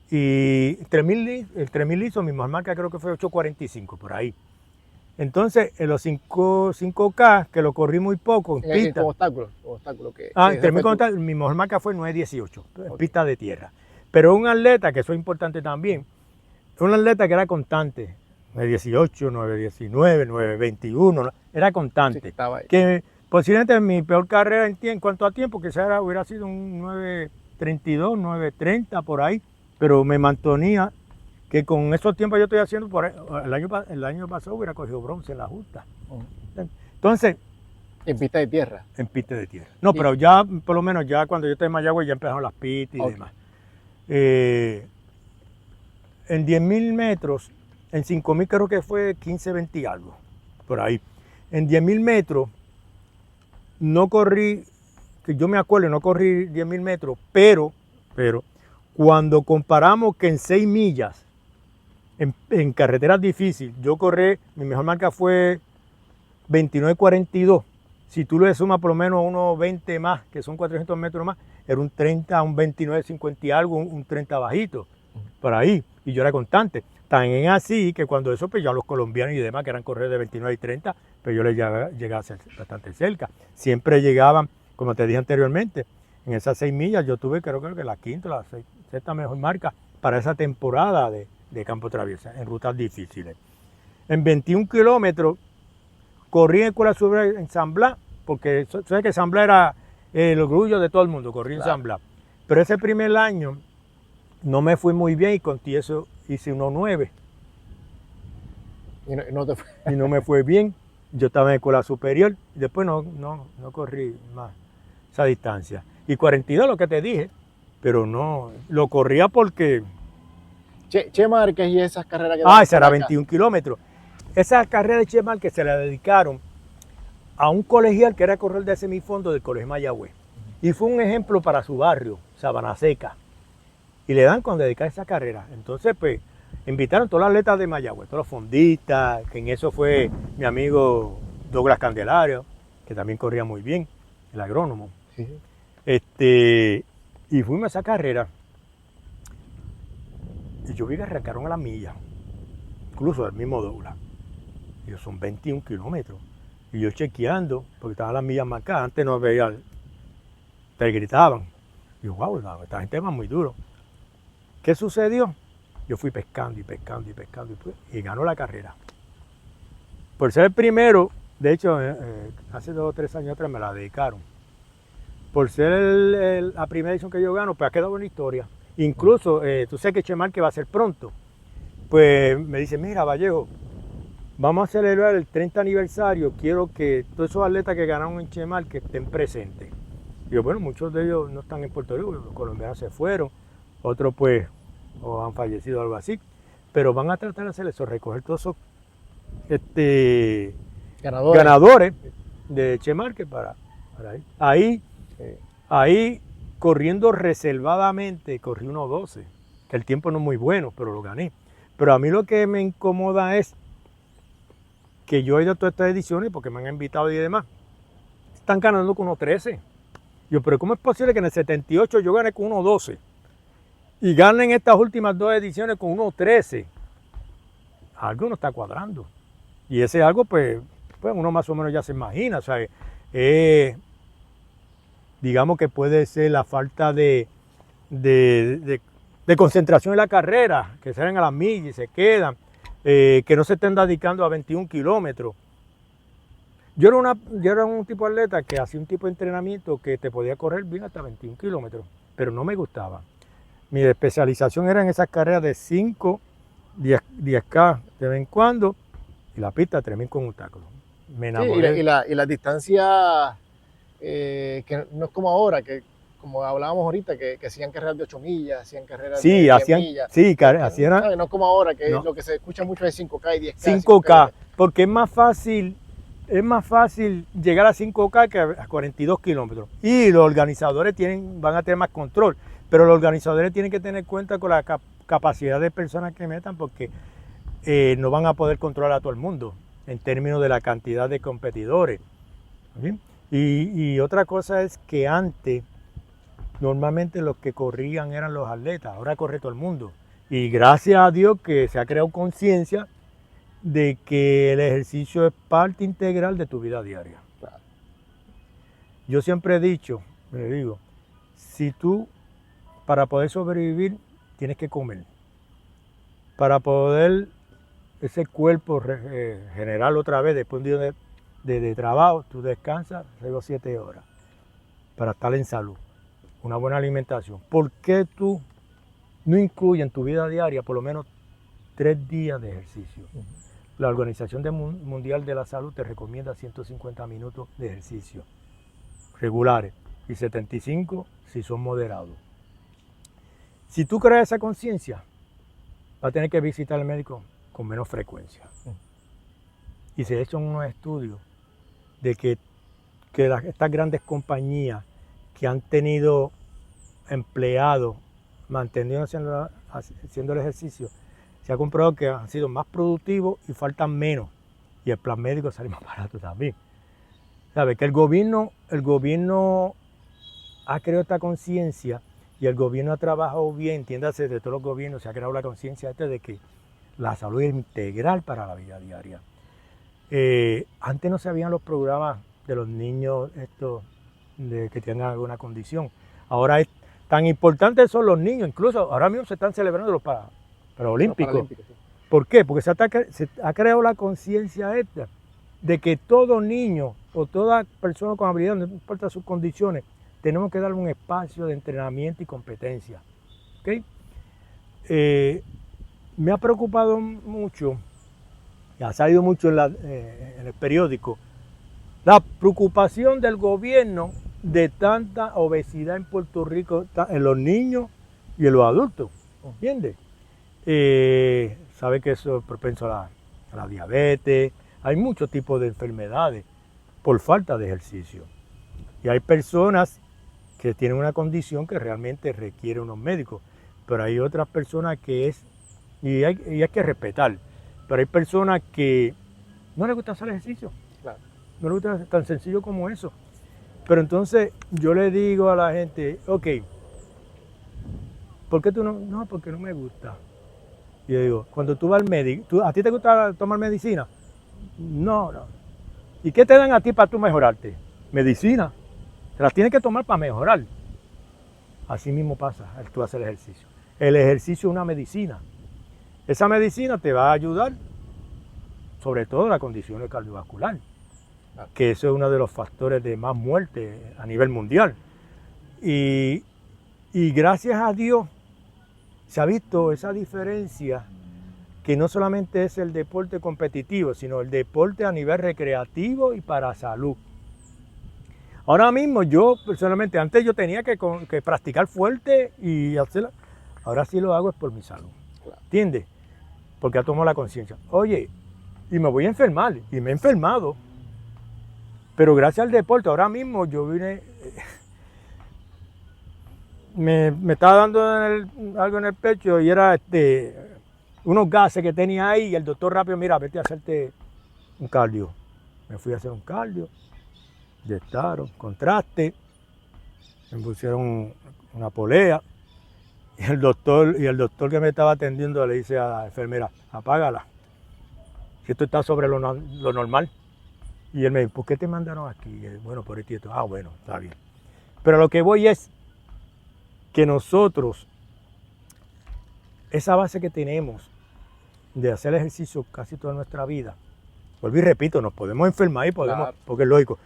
Y el 3000 liso, mi mejor marca creo que fue 8:45 por ahí. Entonces, en los 5K, que lo corrí muy poco en pista. Como obstáculo Mi mejor marca fue 9:18, en pista de tierra. Pero un atleta, que eso es importante también, un atleta que era constante, 9:18, 9:19, 9:21, era constante. Sí, estaba ahí. Que posiblemente mi peor carrera en cuanto a tiempo, que hubiera sido un 9:32, 9:30 por ahí, pero me mantenía. Que con esos tiempos yo estoy haciendo, el año pasado hubiera cogido bronce en la justa. Entonces... ¿En pista de tierra? En pista de tierra. No, pero ya, por lo menos, ya cuando yo estoy en Mayagüez ya empezaron las pistas y demás. En 10.000 metros, en 5.000 creo que fue 15:20 y algo, por ahí. En 10.000 metros no corrí que yo me acuerdo, no corrí 10.000 metros, pero cuando comparamos que en 6 millas, en carreteras difíciles, yo corrí, mi mejor marca fue 29.42. Si tú le sumas por lo menos unos 20 más, que son 400 metros más, era un 30, un 29.50 y algo, un 30 bajito, por ahí. Y yo era constante. Tan es así que cuando eso, pues ya los colombianos y demás, que eran corredores de 29 y 30, pues yo les llegaba a ser bastante cerca. Siempre llegaban, como te dije anteriormente, en esas 6 millas yo tuve creo que la quinta, la sexta mejor marca para esa temporada de campo traviesa, en rutas difíciles. En 21 kilómetros corrí en Escuela Superior en San Blas, porque sabes que San Blas era el orgullo de todo el mundo, corrí en San Blas. Pero ese primer año no me fui muy bien y con eso hice 1.9. Y no me fue bien. Yo estaba en Escuela Superior y después no corrí más esa distancia. Y 42 lo que te dije, pero no, lo corría porque... Che Márquez y esas carreras que... esa era 21 kilómetros. Esa carrera de Che Márquez se la dedicaron a un colegial que era corredor de semifondo del Colegio Mayagüez. Y fue un ejemplo para su barrio, Sabana Seca. Y le dan con dedicar esa carrera. Entonces, pues, invitaron todos los atletas de Mayagüez, todos los fondistas, que en eso fue mi amigo Douglas Candelario, que también corría muy bien, el agrónomo. Sí. Y fuimos a esa carrera. Y yo vi que arrancaron a la milla, incluso del mismo Douglas. Y yo, son 21 kilómetros. Y yo chequeando, porque estaban las millas marcadas, antes no veía, te gritaban. Y yo, wow, esta gente va muy duro. ¿Qué sucedió? Yo fui pescando y ganó la carrera. Por ser el primero, de hecho, hace 2 o 3 años atrás me la dedicaron. Por ser la primera edición que yo gano, pues ha quedado una historia. Incluso, tú sabes que Che Márquez va a ser pronto. Pues me dice, mira, Vallejo, vamos a celebrar el 30 aniversario. Quiero que todos esos atletas que ganaron en Che Márquez estén presentes. Y yo, bueno, muchos de ellos no están en Puerto Rico, los colombianos se fueron. Otros, pues, o han fallecido o algo así. Pero van a tratar de hacer eso, recoger todos esos ganadores de Che Márquez para ir. Ahí, corriendo reservadamente, corrí 1.12, que el tiempo no es muy bueno, pero lo gané. Pero a mí lo que me incomoda es que yo he ido a todas estas ediciones, porque me han invitado y demás, están ganando con 1.13. Yo, pero ¿cómo es posible que en el 78 yo gane con 1.12 y ganen estas últimas 2 ediciones con 1.13? Algo no está cuadrando. Y ese algo, pues uno más o menos ya se imagina, ¿sabes? Digamos que puede ser la falta de concentración en la carrera, que salen a las millas y se quedan, que no se estén dedicando a 21 kilómetros. Yo era un tipo de atleta que hacía un tipo de entrenamiento que te podía correr bien hasta 21 kilómetros, pero no me gustaba. Mi especialización era en esas carreras de 5, 10K de vez en cuando, y la pista 3.000 con un obstáculos. Me enamoré. Sí, y la distancia, que no es como ahora, que como hablábamos ahorita, que hacían carreras de 8 millas, hacían carreras de 10 millas. Sí, hacían. No es como ahora, que no. Lo que se escucha mucho es 5K y 10K. 5K, porque es más fácil llegar a 5K que a 42 kilómetros. Y los organizadores van a tener más control, pero los organizadores tienen que tener cuenta con la capacidad de personas que metan, porque no van a poder controlar a todo el mundo en términos de la cantidad de competidores. ¿Sí? Y otra cosa es que antes, normalmente los que corrían eran los atletas, ahora corre todo el mundo. Y gracias a Dios que se ha creado conciencia de que el ejercicio es parte integral de tu vida diaria. Claro. Yo siempre he dicho, le digo, si tú para poder sobrevivir tienes que comer. Para poder ese cuerpo generarlo otra vez después de un día de trabajo, tú descansas 6 o 7 horas para estar en salud. Una buena alimentación. ¿Por qué tú no incluyes en tu vida diaria por lo menos 3 días de ejercicio? La Organización Mundial de la Salud te recomienda 150 minutos de ejercicio regulares y 75 si son moderados. Si tú creas esa conciencia, vas a tener que visitar al médico con menos frecuencia. Y se han hecho unos estudios de que estas grandes compañías que han tenido empleados manteniendo haciendo el ejercicio, se ha comprobado que han sido más productivos y faltan menos. Y el plan médico sale más barato también. ¿Sabe? Que el gobierno ha creado esta conciencia y el gobierno ha trabajado bien, entiéndase, de todos los gobiernos se ha creado la conciencia de que la salud es integral para la vida diaria. Antes no se habían los programas de los niños que tengan alguna condición. Ahora es tan importante son los niños, incluso ahora mismo se están celebrando los Paralímpicos. Sí. ¿Por qué? Porque se ha creado la conciencia esta de que todo niño o toda persona con habilidad, no importa sus condiciones, tenemos que darle un espacio de entrenamiento y competencia. ¿Okay? Me ha preocupado mucho, y ha salido mucho en el periódico, la preocupación del gobierno de tanta obesidad en Puerto Rico, en los niños y en los adultos. ¿Entiendes? Sabe que eso es propenso a la diabetes, hay muchos tipos de enfermedades por falta de ejercicio. Y hay personas que tienen una condición que realmente requiere unos médicos, pero hay otras personas y hay que respetar, pero hay personas que no les gusta hacer ejercicio, claro. No les gusta tan sencillo como eso. Pero entonces yo le digo a la gente, ok, ¿por qué tú no? No, porque no me gusta. Y yo digo, cuando tú vas al médico, ¿a ti te gusta tomar medicina? No. ¿Y qué te dan a ti para tú mejorarte? Medicina. Te las tienes que tomar para mejorar. Así mismo pasa al tú hacer el ejercicio. El ejercicio es una medicina. Esa medicina te va a ayudar, sobre todo en la condición cardiovascular, que eso es uno de los factores de más muerte a nivel mundial. Y gracias a Dios se ha visto esa diferencia, que no solamente es el deporte competitivo, sino el deporte a nivel recreativo y para salud. Ahora mismo yo personalmente, antes yo tenía que practicar fuerte y hacerla, ahora sí lo hago es por mi salud, ¿entiendes? Porque ya tomo la conciencia. Oye, y me voy a enfermar, y me he enfermado, pero gracias al deporte, ahora mismo yo vine, me estaba dando algo en el pecho y era unos gases que tenía ahí y el doctor rápido, mira, vete a hacerte un cardio. Me fui a hacer un cardio, inyectaron, contraste, me pusieron una polea y el doctor que me estaba atendiendo le dice a la enfermera, apágala, si esto está sobre lo normal. Y él me dijo, ¿por qué te mandaron aquí? Y bueno, por esto. Ah, bueno, está bien. Pero lo que voy es que nosotros, esa base que tenemos de hacer ejercicio casi toda nuestra vida, vuelvo y repito, nos podemos enfermar y podemos, claro, porque es lógico,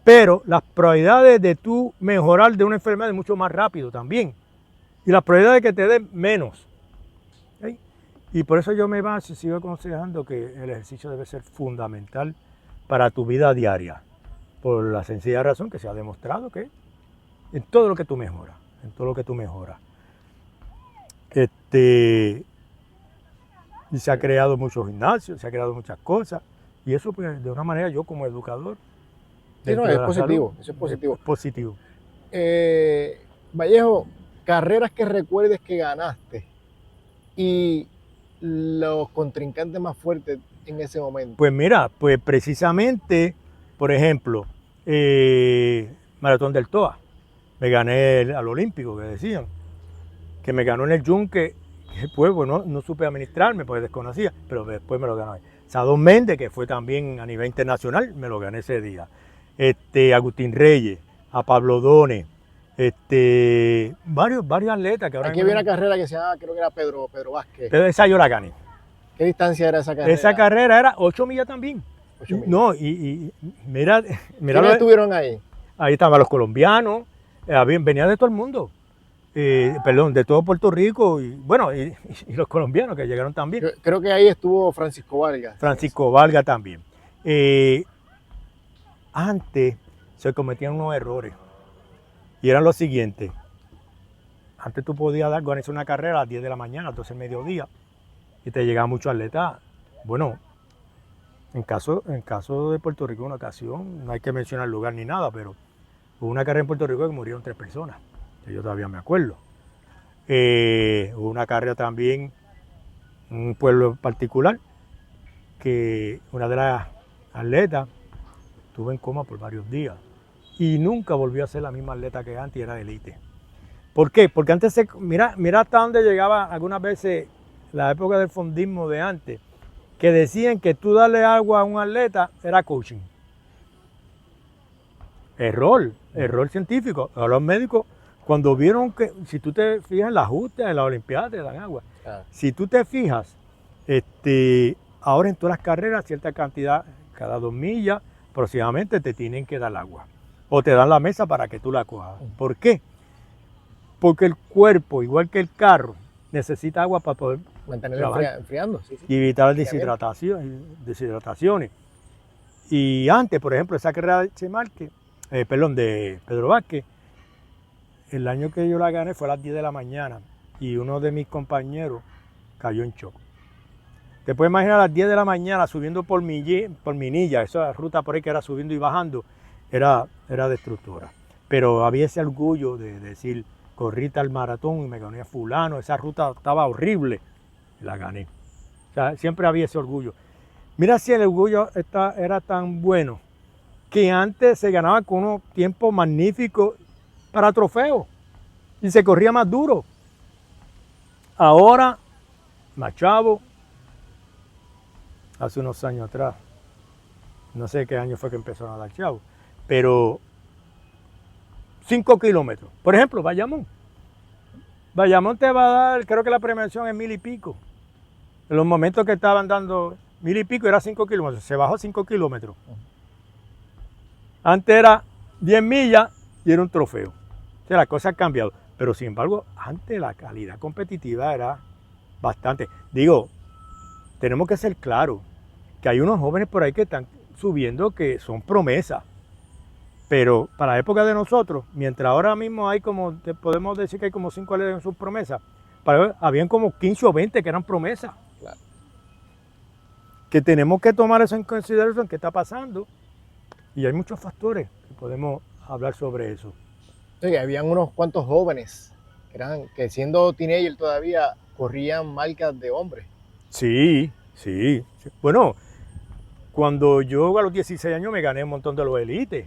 pero las probabilidades de tú mejorar de una enfermedad es mucho más rápido también, y las probabilidades de que te den menos. ¿Sí? Y por eso yo me baso y sigo aconsejando que el ejercicio debe ser fundamental para tu vida diaria, por la sencilla razón que se ha demostrado que en todo lo que tú mejoras, y se ha creado muchos gimnasios, se ha creado muchas cosas, y eso pues de una manera yo como educador. Sí, no, es positivo, salud, eso es positivo. Es positivo. Vallejo, carreras que recuerdes que ganaste y los contrincantes más fuertes en ese momento. Pues mira, pues precisamente, por ejemplo, Maratón del Toa, me gané al Olímpico, que decían, que me ganó en el Yunque, que pues bueno, no supe administrarme porque desconocía, pero después me lo gané. Sadón Méndez, que fue también a nivel internacional, me lo gané ese día. Agustín Reyes, a Pablo Dones, varios atletas que ahora... Aquí había una carrera que se llama, creo que era Pedro Vázquez. Pero esa yo la gané. ¿Qué distancia era esa carrera? Esa carrera era 8 millas también. 8 millas. No, y mira... ¿Quiénes estuvieron ahí? Ahí estaban los colombianos, venían de todo el mundo. De todo Puerto Rico y bueno, y los colombianos que llegaron también. Creo que ahí estuvo Francisco Vargas. Francisco Vargas también. Antes se cometían unos errores y eran los siguientes. Antes tú podías organizar una carrera a las 10 de la mañana, a las 12 del mediodía y te llegaban muchos atletas. Bueno, en caso de Puerto Rico, una ocasión, no hay que mencionar el lugar ni nada, pero Hubo una carrera en Puerto Rico que murieron 3 personas, que yo todavía me acuerdo. Hubo una carrera también en un pueblo particular, que una de las atletas estuvo en coma por varios días y nunca volvió a ser la misma atleta que antes y era de élite. ¿Por qué? Porque antes, mira hasta dónde llegaba algunas veces la época del fondismo de antes, que decían que tú darle agua a un atleta era coaching. Error científico. A los médicos, cuando vieron que, si tú te fijas en las justas, en las Olimpiadas te dan agua. Si tú te fijas, ahora en todas las carreras, cierta cantidad, cada 2 millas aproximadamente te tienen que dar agua. O te dan la mesa para que tú la cojas. ¿Por qué? Porque el cuerpo, igual que el carro, necesita agua para poder mantenerlo enfriando. Sí. Y evitar deshidrataciones. Y antes, por ejemplo, esa carrera de de Pedro Vázquez, el año que yo la gané fue a las 10 de la mañana y uno de mis compañeros cayó en shock. Te puedes imaginar a las 10 de la mañana subiendo por Minilla, esa ruta por ahí que era subiendo y bajando, era destructora. Pero había ese orgullo de decir, corrí tal maratón y me gané a fulano, esa ruta estaba horrible, y la gané. O sea, siempre había ese orgullo. Mira si el orgullo era tan bueno, que antes se ganaba con unos tiempos magníficos para trofeos y se corría más duro. Ahora, más chavo, hace unos años atrás, no sé qué año fue que empezaron a dar chavo, pero 5 kilómetros. Por ejemplo, Bayamón. Bayamón te va a dar, creo que la premiación es 1000 y pico. En los momentos que estaban dando 1000 y pico era 5 kilómetros, se bajó 5 kilómetros. Antes era 10 millas y era un trofeo. O sea, la cosa ha cambiado. Pero sin embargo, antes la calidad competitiva era bastante. Digo, tenemos que ser claros que hay unos jóvenes por ahí que están subiendo que son promesas. Pero para la época de nosotros, mientras ahora mismo hay como, podemos decir que hay como 5 atletas en sus promesas, habían como 15 o 20 que eran promesas. Claro. Que tenemos que tomar eso en consideración, qué está pasando. Y hay muchos factores que podemos hablar sobre eso. Sí, habían unos cuantos jóvenes que siendo teenager todavía corrían marcas de hombres. Sí. Bueno, cuando yo a los 16 años me gané un montón de los élites.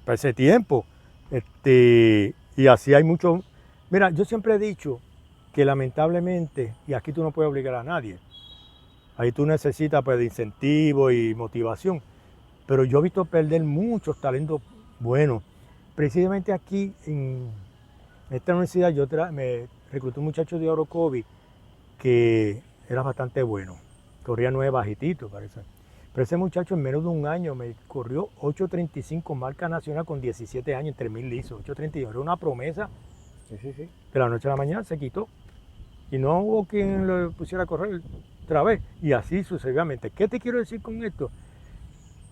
Para ese tiempo. Y así hay mucho. Mira, yo siempre he dicho que lamentablemente, y aquí tú no puedes obligar a nadie, ahí tú necesitas pues de incentivo y motivación, pero yo he visto perder muchos talentos buenos. Precisamente aquí en esta universidad yo me recluté un muchacho de Orocovi que era bastante bueno, corría 9 bajitito, parece. Pero ese muchacho en menos de un año me corrió 8.35 marca nacional con 17 años, entre 1000 lisos, 8.32. Era una promesa. Sí. De la noche a la mañana se quitó. Y no hubo quien lo pusiera a correr otra vez. Y así sucesivamente. ¿Qué te quiero decir con esto?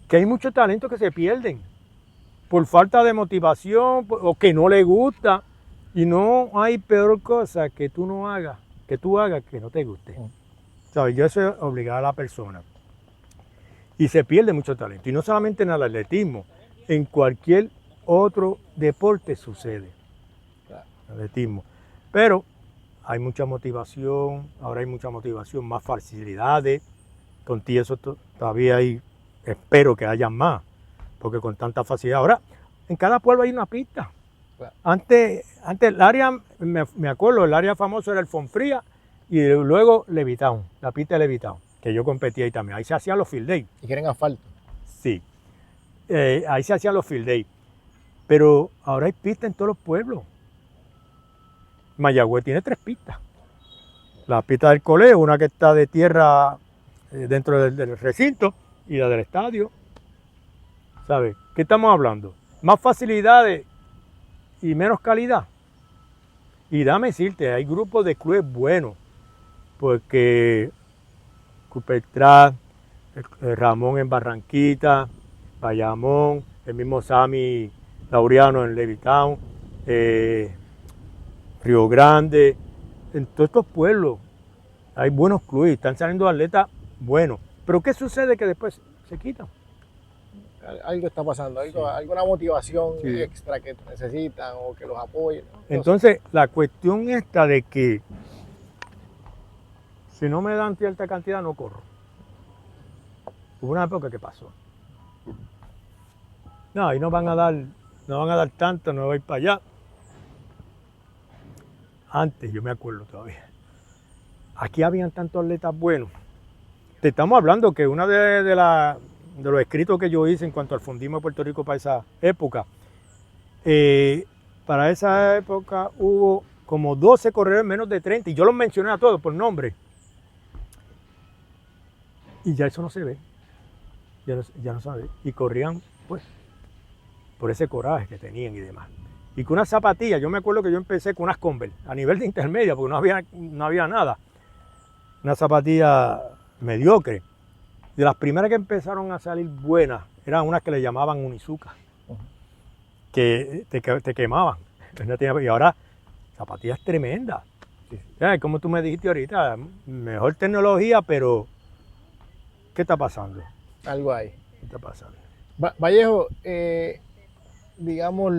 Que hay muchos talentos que se pierden por falta de motivación o que no le gusta. Y no hay peor cosa que tú hagas que no te guste. ¿Sabes? Yo eso es obligar a la persona. Y se pierde mucho talento. Y no solamente en el atletismo, en cualquier otro deporte sucede. Atletismo. Pero hay mucha motivación, ahora hay mucha motivación, más facilidades. Contigo eso todavía espero que haya más, porque con tanta facilidad. Ahora, en cada pueblo hay una pista. Antes el área, me acuerdo, el área famoso era el Fonfría y luego Levitown, la pista de Levitown, que yo competía ahí también. Ahí se hacían los field day. ¿Y quieren asfalto? Sí, ahí se hacían los field day. Pero ahora hay pistas en todos los pueblos. Mayagüez tiene 3 pistas. La pista del colegio, una que está de tierra dentro del recinto y la del estadio. ¿Sabes? ¿Qué estamos hablando? Más facilidades y menos calidad. Y dame decirte, hay grupos de clubes buenos, porque Cupertrat, Ramón en Barranquita, Bayamón, el mismo Sammy Laureano en Levitown, Río Grande, en todos estos pueblos hay buenos clubes, están saliendo atletas buenos. Pero ¿qué sucede? Que después se quitan. algo está pasando, alguna motivación extra que necesitan o que los apoyen. Entonces, la cuestión está de que si no me dan cierta cantidad, no corro. Hubo una época que pasó. No, ahí no van a dar tanto, no voy para allá. Antes, yo me acuerdo todavía. Aquí habían tantos atletas buenos. Te estamos hablando que uno de los escritos que yo hice en cuanto al fundismo de Puerto Rico para esa época, hubo como 12 corredores menos de 30, y yo los mencioné a todos por nombre. Y ya eso no se ve, ya no se ve. Y corrían, pues, por ese coraje que tenían y demás. Y con unas zapatillas, yo me acuerdo que yo empecé con unas Converse, a nivel de intermedia, porque no había nada. Una zapatilla mediocre. De las primeras que empezaron a salir buenas, eran unas que le llamaban Unizuka, que te quemaban. Y ahora, zapatillas tremendas. Como tú me dijiste ahorita, mejor tecnología, pero ¿qué está pasando? Algo hay. ¿Qué está pasando? Vallejo, digamos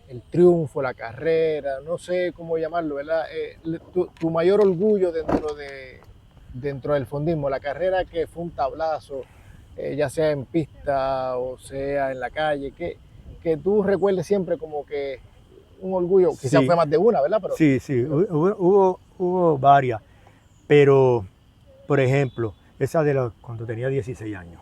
el triunfo, la carrera, no sé cómo llamarlo, ¿verdad? Tu mayor orgullo dentro del fondismo, la carrera que fue un tablazo, ya sea en pista o sea en la calle, que tú recuerdes siempre como que un orgullo, quizás fue más de una, ¿verdad? Pero, sí, hubo varias, pero, por ejemplo, esa cuando tenía 16 años,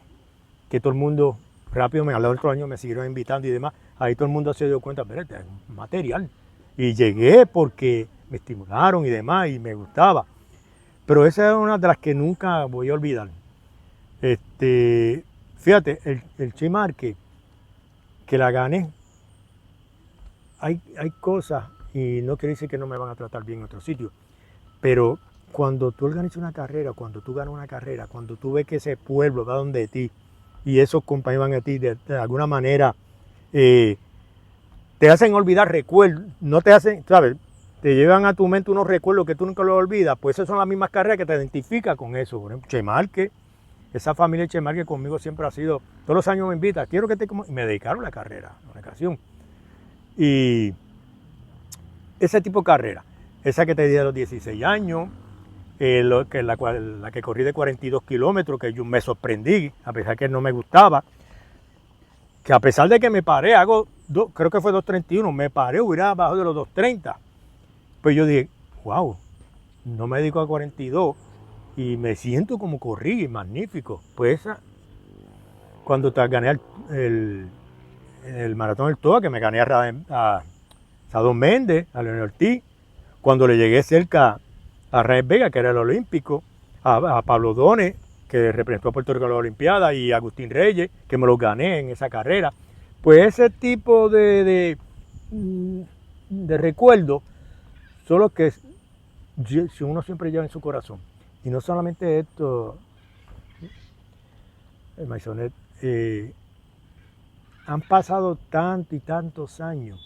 que todo el mundo, rápido, al otro año me siguieron invitando y demás, ahí todo el mundo se dio cuenta, espérate, es un material. Y llegué porque me estimularon y demás, y me gustaba. Pero esa es una de las que nunca voy a olvidar. Fíjate, el Chemarque, que la gané, hay cosas, y no quiere decir que no me van a tratar bien en otro sitio, pero cuando tú organizas una carrera, cuando tú ganas una carrera, cuando tú ves que ese pueblo va donde ti, y esos compañeros van a ti, de alguna manera, te hacen olvidar recuerdos, no te hacen, ¿sabes? Te llevan a tu mente unos recuerdos que tú nunca los olvidas, pues esas son las mismas carreras que te identifican con eso. Por ejemplo, Chemarque, esa familia de Chemarque conmigo siempre ha sido, todos los años me invita, quiero que y me dedicaron a la carrera, a una ocasión. Y ese tipo de carrera, esa que te di a los 16 años, la que corrí de 42 kilómetros, que yo me sorprendí, a pesar que no me gustaba, que a pesar de que me paré, creo que fue 2:31, me paré, hubiera abajo de los 2:30. Pues yo dije, wow, no me dedico a 42 y me siento como corrí, magnífico. Pues cuando gané el maratón del Toa, que me gané a Sadón Méndez, a Leonel Ortiz, cuando le llegué cerca a Raez Vega, que era el olímpico, a Pablo Dones, que representó a Puerto Rico en la Olimpiada, y a Agustín Reyes, que me lo gané en esa carrera. Pues ese tipo de recuerdos son los que uno siempre lleva en su corazón. Y no solamente esto, Maisonet, han pasado tantos y tantos años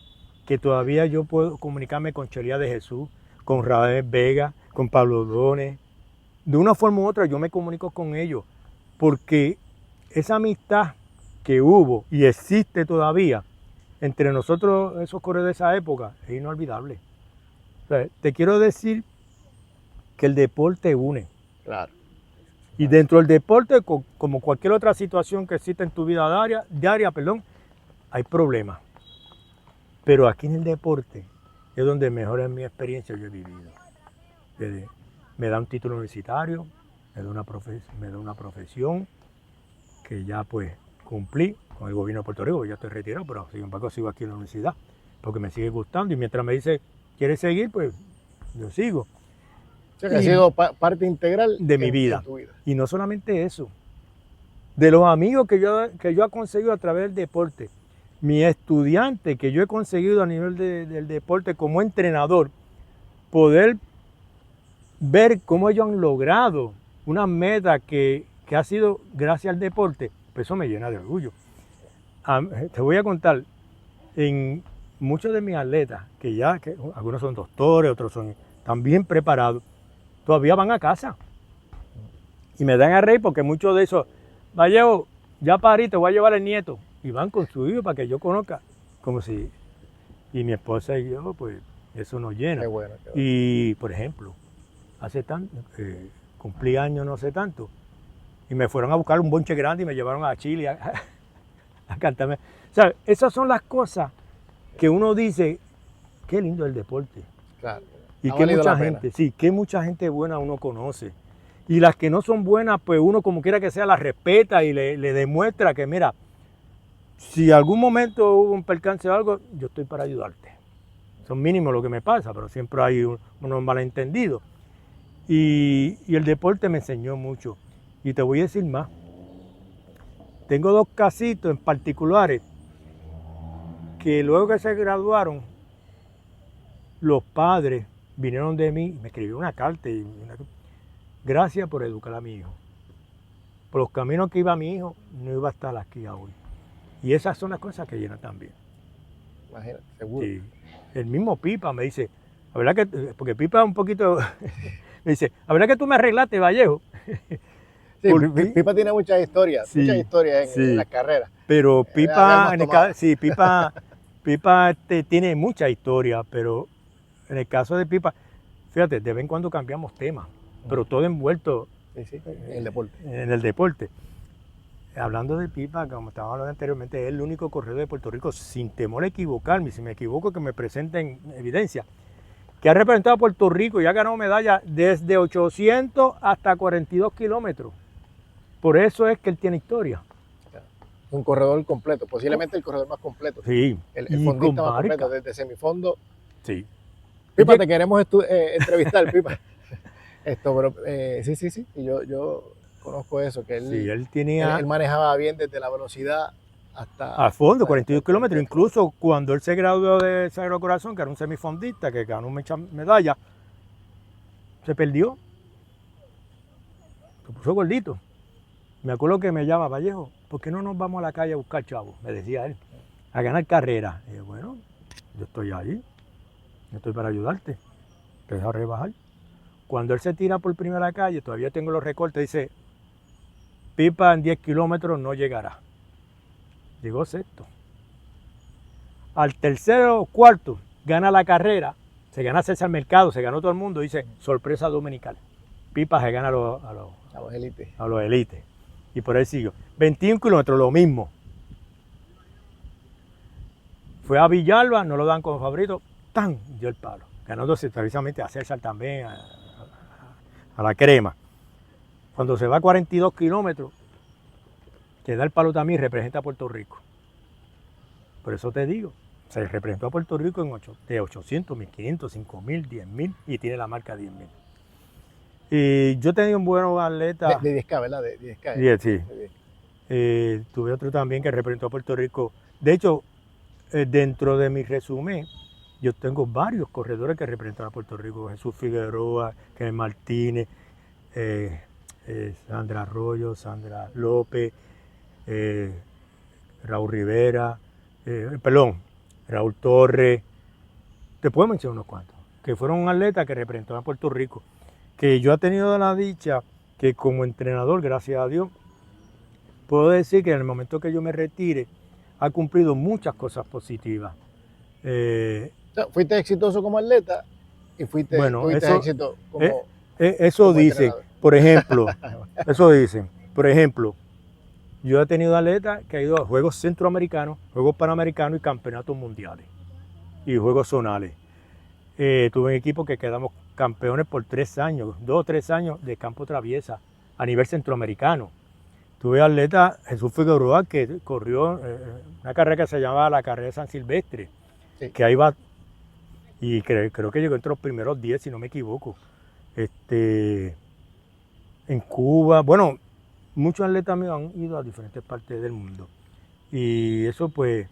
que todavía yo puedo comunicarme con Chelía de Jesús, con Raez Vega, con Pablo Dones. De una forma u otra yo me comunico con ellos, porque esa amistad que hubo y existe todavía entre nosotros, esos corredores de esa época, es inolvidable. O sea, te quiero decir que el deporte une. Claro. Y dentro del deporte, como cualquier otra situación que existe en tu vida diaria, hay problemas. Pero aquí en el deporte es donde mejor en mi experiencia yo he vivido. Me da un título universitario, me da una profesión que ya pues cumplí con el gobierno de Puerto Rico, ya estoy retirado, pero sin embargo sigo aquí en la universidad porque me sigue gustando, y mientras me dice, ¿quieres seguir? Pues yo sigo. O sea, que ha sido parte integral de mi vida. En tu vida. Y no solamente eso, de los amigos que yo he conseguido a través del deporte, mi estudiante que yo he conseguido a nivel del deporte como entrenador, poder ver cómo ellos han logrado una meta que ha sido gracias al deporte, pues eso me llena de orgullo. Te voy a contar, en muchos de mis atletas, que algunos son doctores, otros son también preparados, todavía van a casa. Y me dan a reír porque muchos de esos, Vallejo, ya parí, te voy a llevar el nieto. Y van con su hijo para que yo conozca, como si... Y mi esposa y yo, pues, eso nos llena. Qué bueno, qué bueno. Y, por ejemplo, hace tanto, cumplí años no sé tanto, y me fueron a buscar un bonche grande y me llevaron a Chile a cantarme. O sea, esas son las cosas que uno dice, qué lindo el deporte. Claro. Y que mucha gente, sí, que mucha gente buena uno conoce. Y las que no son buenas, pues uno como quiera que sea las respeta y le demuestra que mira, si algún momento hubo un percance o algo, yo estoy para ayudarte. Son mínimos lo que me pasa, pero siempre hay unos malentendidos. Y el deporte me enseñó mucho. Y te voy a decir más. Tengo dos casitos en particulares que luego que se graduaron, los padres vinieron de mí y me escribieron una carta y gracias por educar a mi hijo. Por los caminos que iba mi hijo, no iba a estar aquí hoy. Y esas son las cosas que llenan también. Imagínate, seguro. Sí. El mismo Pipa me dice, la verdad que, porque Pipa es un poquito, me dice, la verdad que tú me arreglaste, Vallejo. Sí, Pipa tiene muchas historias en la carrera. Pero Pipa, Pipa tiene mucha historia, pero en el caso de Pipa, fíjate, de vez en cuando cambiamos temas, pero todo envuelto en el deporte. En el deporte. Hablando de Pipa, como estábamos hablando anteriormente, es el único corredor de Puerto Rico, sin temor a equivocarme, si me equivoco que me presenten evidencia, que ha representado a Puerto Rico y ha ganado medallas desde 800 hasta 42 kilómetros. Por eso es que él tiene historia. Un corredor completo, posiblemente el corredor más completo. Sí. El fondista más completo, desde semifondo. Sí. Pipa, te queremos entrevistar, Pipa. Pero sí. Y yo conozco eso, que él manejaba bien desde la velocidad hasta... A fondo, 42 kilómetros. Incluso cuando él se graduó de Sagrado Corazón, que era un semifondista, que ganó muchas medallas, se perdió. Se puso gordito. Me acuerdo que me llama, Vallejo, ¿por qué no nos vamos a la calle a buscar chavos? Me decía él, a ganar carreras. Y yo, bueno, yo estoy ahí, yo estoy para ayudarte. Te dejo rebajar. Cuando él se tira por primera calle, todavía tengo los recortes, dice, Pipa en 10 kilómetros no llegará. Llegó sexto. Al tercero o cuarto, gana la carrera, se gana César Mercado, se ganó todo el mundo, dice, sorpresa dominical. Pipa se gana a los élites. Y por ahí siguió. 21 kilómetros, lo mismo. Fue a Villalba, no lo dan como favorito, ¡tan! Dio el palo. Ganándose precisamente a César también, a la crema. Cuando se va a 42 kilómetros, que da el palo también, representa a Puerto Rico. Por eso te digo, se representó a Puerto Rico de 800, 1500, 5000, 10.000 y tiene la marca 10.000. Y yo he tenido un buen atleta. De 10K, ¿verdad? De 10K. Sí. Tuve otro también que representó a Puerto Rico. De hecho, dentro de mi resumen, yo tengo varios corredores que representan a Puerto Rico. Jesús Figueroa, Kevin Martínez, Sandra Arroyo, Sandra López, Raúl Rivera, Raúl Torres. Te puedo mencionar unos cuantos, que fueron atletas que representaron a Puerto Rico. Que yo he tenido la dicha que como entrenador, gracias a Dios, puedo decir que en el momento que yo me retire, ha cumplido muchas cosas positivas. Fuiste exitoso como atleta y tuviste éxito como eso dicen, por ejemplo, yo he tenido atletas que han ido a Juegos Centroamericanos, Juegos Panamericanos y Campeonatos Mundiales y Juegos Zonales. Tuve un equipo que quedamos campeones por 2 o 3 años de campo traviesa a nivel centroamericano. Tuve atleta Jesús Figueroa que corrió una carrera que se llamaba la carrera de San Silvestre, que ahí va, y creo que llegó entre los primeros 10, si no me equivoco. En Cuba, bueno, muchos atletas míos han ido a diferentes partes del mundo y eso pues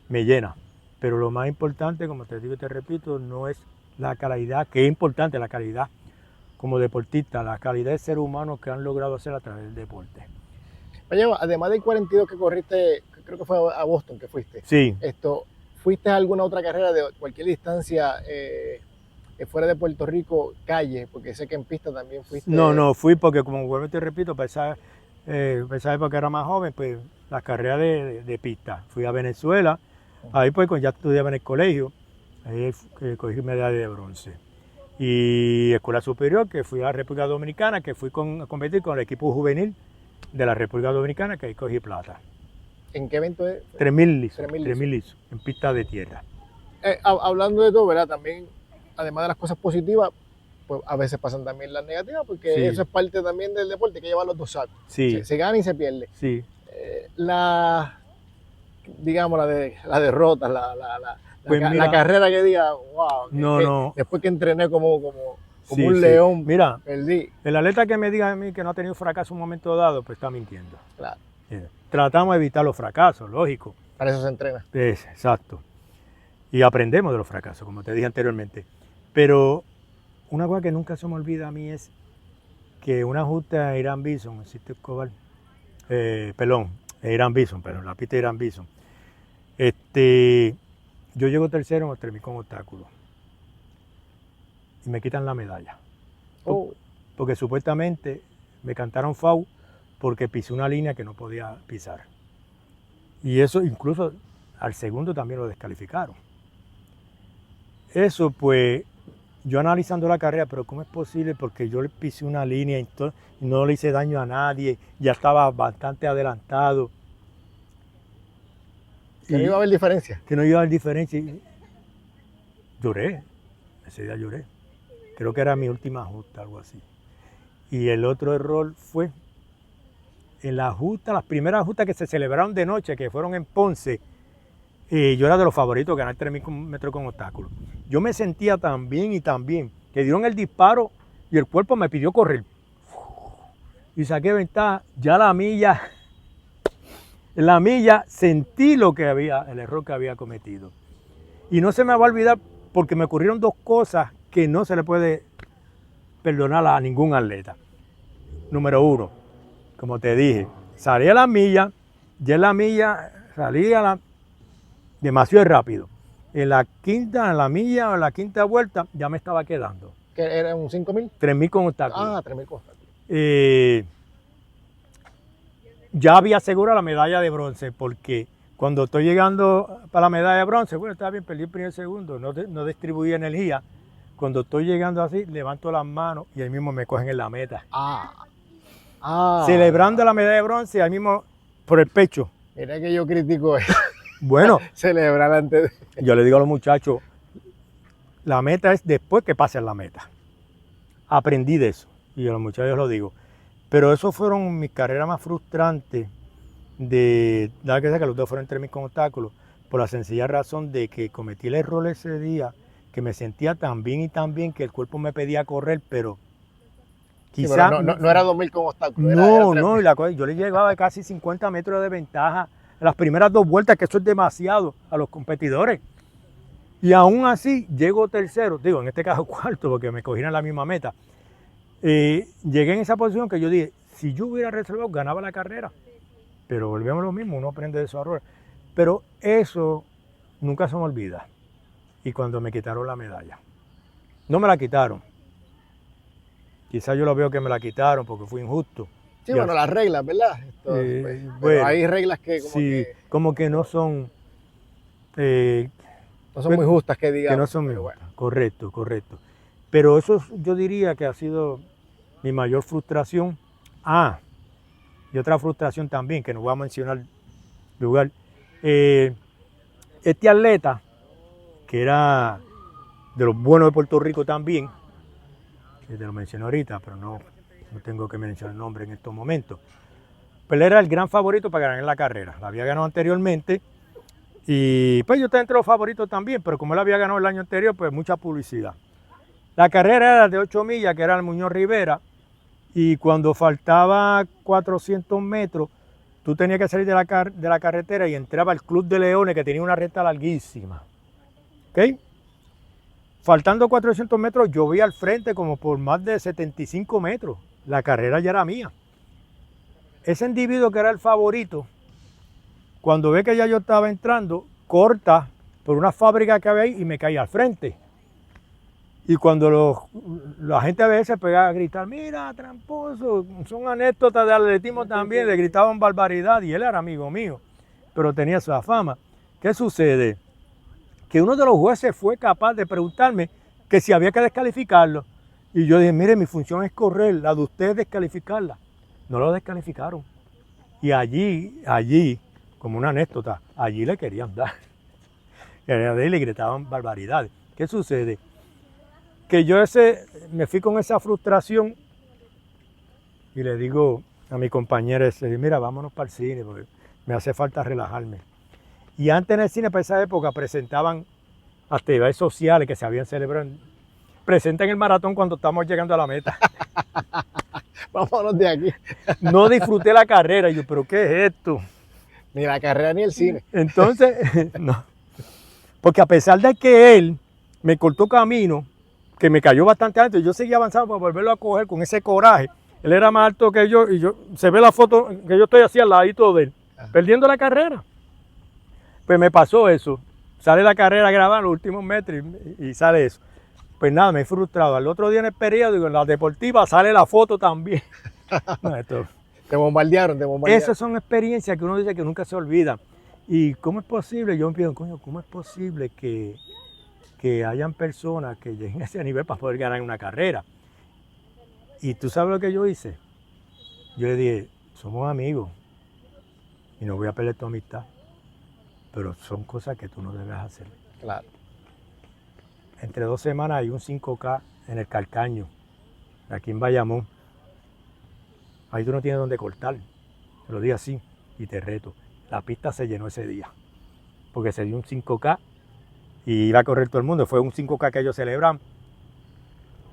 me llena. Pero lo más importante, como te digo y te repito, no es la calidad, que es importante la calidad como deportista, la calidad de ser humano que han logrado hacer a través del deporte. Vallejo, además del 42 que corriste, creo que fue a Boston que fuiste. Sí. ¿Fuiste a alguna otra carrera de cualquier distancia fuera de Puerto Rico, calle? Porque sé que en pista también fuiste. No, fui porque, como vuelvo y te repito, esa época era más joven, pues las carreras de pista. Fui a Venezuela, ahí pues ya estudiaba en el colegio, ahí cogí medalla de bronce. Y escuela superior, que fui a la República Dominicana, que fui a competir con el equipo juvenil de la República Dominicana, que ahí cogí plata. ¿En qué evento es? 3000 lisos, en pista de tierra. Hablando de todo, ¿verdad? También, además de las cosas positivas, pues a veces pasan también las negativas, porque Sí. eso es parte también del deporte, hay que llevar los dos sacos. Sí. Se gana y se pierde. Sí. Digamos, la derrota, Pues la mira, carrera que diga, wow, no. Después que entrené como Sí, un sí. león, Mira, perdí. el atleta que me diga a mí que no ha tenido fracaso en un momento dado, pues está mintiendo. Claro, Tratamos de evitar los fracasos, lógico. para eso se entrena. Exacto. Y aprendemos de los fracasos, como te dije anteriormente. Pero una cosa que nunca se me olvida a mí es que una justa de Irán Bison, el sitio Escobar, Irán Bison, pero la pista de Irán Bison. Yo llego tercero en el 3000 con obstáculos. Y me quitan la medalla. Oh. Porque supuestamente me cantaron foul porque pisé una línea que no podía pisar. Y eso incluso al segundo también lo descalificaron. Eso pues, yo analizando la carrera, pero ¿cómo es posible? Porque yo le pisé una línea y no le hice daño a nadie, ya estaba bastante adelantado. Que no iba a haber diferencia. Que no iba a haber diferencia. Lloré, ese día lloré. Creo que era mi última justa, algo así. Y el otro error fue en las primeras justas que se celebraron de noche, que fueron en Ponce. Yo era de los favoritos a ganar 3000 metros con obstáculos. Yo me sentía tan bien, que dieron el disparo y el cuerpo me pidió correr. Y saqué ventaja. Ya en la milla sentí el error que había cometido. Y no se me va a olvidar porque me ocurrieron dos cosas que no se le puede perdonar a ningún atleta. Número uno, como te dije, salí a la milla, ya en la milla salí demasiado rápido. En la quinta vuelta ya me estaba quedando. ¿Que era un 5000? 3000 con obstáculos. 3000 con obstáculos. Ya había asegurado la medalla de bronce porque cuando estoy llegando para la medalla de bronce, bueno, está bien, perdí el primer segundo, no distribuí energía. Cuando estoy llegando así, levanto las manos y ahí mismo me cogen en la meta. Celebrando la medalla de bronce, ahí mismo por el pecho. Mira que yo critico eso. Bueno, celebrar antes de... Yo le digo a los muchachos, la meta es después que pasen la meta. Aprendí de eso y a los muchachos lo digo. Pero eso fueron mis carreras más frustrantes de dar que los dos fueron 3000 con obstáculos por la sencilla razón de que cometí el error ese día, que me sentía tan bien que el cuerpo me pedía correr, pero quizás... Sí, no era 2000 con obstáculos. Yo le llegaba a casi 50 metros de ventaja en las primeras dos vueltas, que eso es demasiado a los competidores. Y aún así, llego tercero, en este caso cuarto, porque me cogieron la misma meta. Llegué en esa posición que yo dije, si yo hubiera reservado, ganaba la carrera. Pero volvemos a lo mismo, uno aprende de esos errores. Pero eso nunca se me olvida. Y cuando me quitaron la medalla. No me la quitaron. Quizás yo lo veo que me la quitaron porque fue injusto. Sí, bueno, las reglas, ¿verdad? Pero hay reglas que como que no son... no son muy justas, que digamos. Que no son muy justas, correcto. Pero eso yo diría que ha sido mi mayor frustración. Y otra frustración también, que no voy a mencionar lugar. Este atleta, que era de los buenos de Puerto Rico también, que te lo mencioné ahorita, pero no tengo que mencionar el nombre en estos momentos. Pero él era el gran favorito para ganar la carrera. La había ganado anteriormente y pues yo estaba entre los favoritos también, pero como él había ganado el año anterior, pues mucha publicidad. La carrera era de 8 millas, que era el Muñoz Rivera, y cuando faltaba 400 metros, tú tenías que salir de la carretera y entraba al Club de Leones, que tenía una recta larguísima. ¿Ok? Faltando 400 metros, yo vi al frente como por más de 75 metros. La carrera ya era mía. Ese individuo que era el favorito, cuando ve que ya yo estaba entrando, corta por una fábrica que había ahí y me caí al frente. Y cuando la gente a veces pegaba a gritar, mira, tramposo, son anécdotas de atletismo también, le gritaban barbaridad y él era amigo mío, pero tenía esa fama. ¿Qué sucede? Que uno de los jueces fue capaz de preguntarme que si había que descalificarlo. Y yo dije, mire, mi función es correr, la de usted es descalificarla. No lo descalificaron. Y allí, como una anécdota, allí le querían dar. Y le gritaban barbaridades. ¿Qué sucede? Que yo me fui con esa frustración y le digo a mi compañera mira, vámonos para el cine, porque me hace falta relajarme. Y antes en el cine, para esa época, presentaban actividades sociales que se habían celebrado. Presentan el maratón cuando estamos llegando a la meta. Vámonos de aquí. No disfruté la carrera. Y yo, ¿pero qué es esto? Ni la carrera ni el cine. Entonces, no. Porque a pesar de que él me cortó camino, que me cayó bastante antes, yo seguía avanzando para volverlo a coger con ese coraje. Él era más alto que yo y se ve la foto que yo estoy así al ladito de él, perdiendo la carrera. Pues me pasó eso. Sale la carrera grabada en los últimos metros y sale eso. Pues nada, me he frustrado. Al otro día en el periódico, en la deportiva, sale la foto también. No, Te bombardearon. Esas son experiencias que uno dice que nunca se olvida. ¿Y cómo es posible? Yo me pienso, coño, ¿cómo es posible que hayan personas que lleguen a ese nivel para poder ganar una carrera? Y tú sabes lo que yo hice. Yo le dije, somos amigos y no voy a perder tu amistad, pero son cosas que tú no debes hacer. Claro. Entre 2 semanas hay un 5K en el Calcaño, aquí en Bayamón. Ahí tú no tienes dónde cortar. Te lo digo así y te reto. La pista se llenó ese día porque se dio un 5K y iba a correr todo el mundo. Fue un 5K que ellos celebran.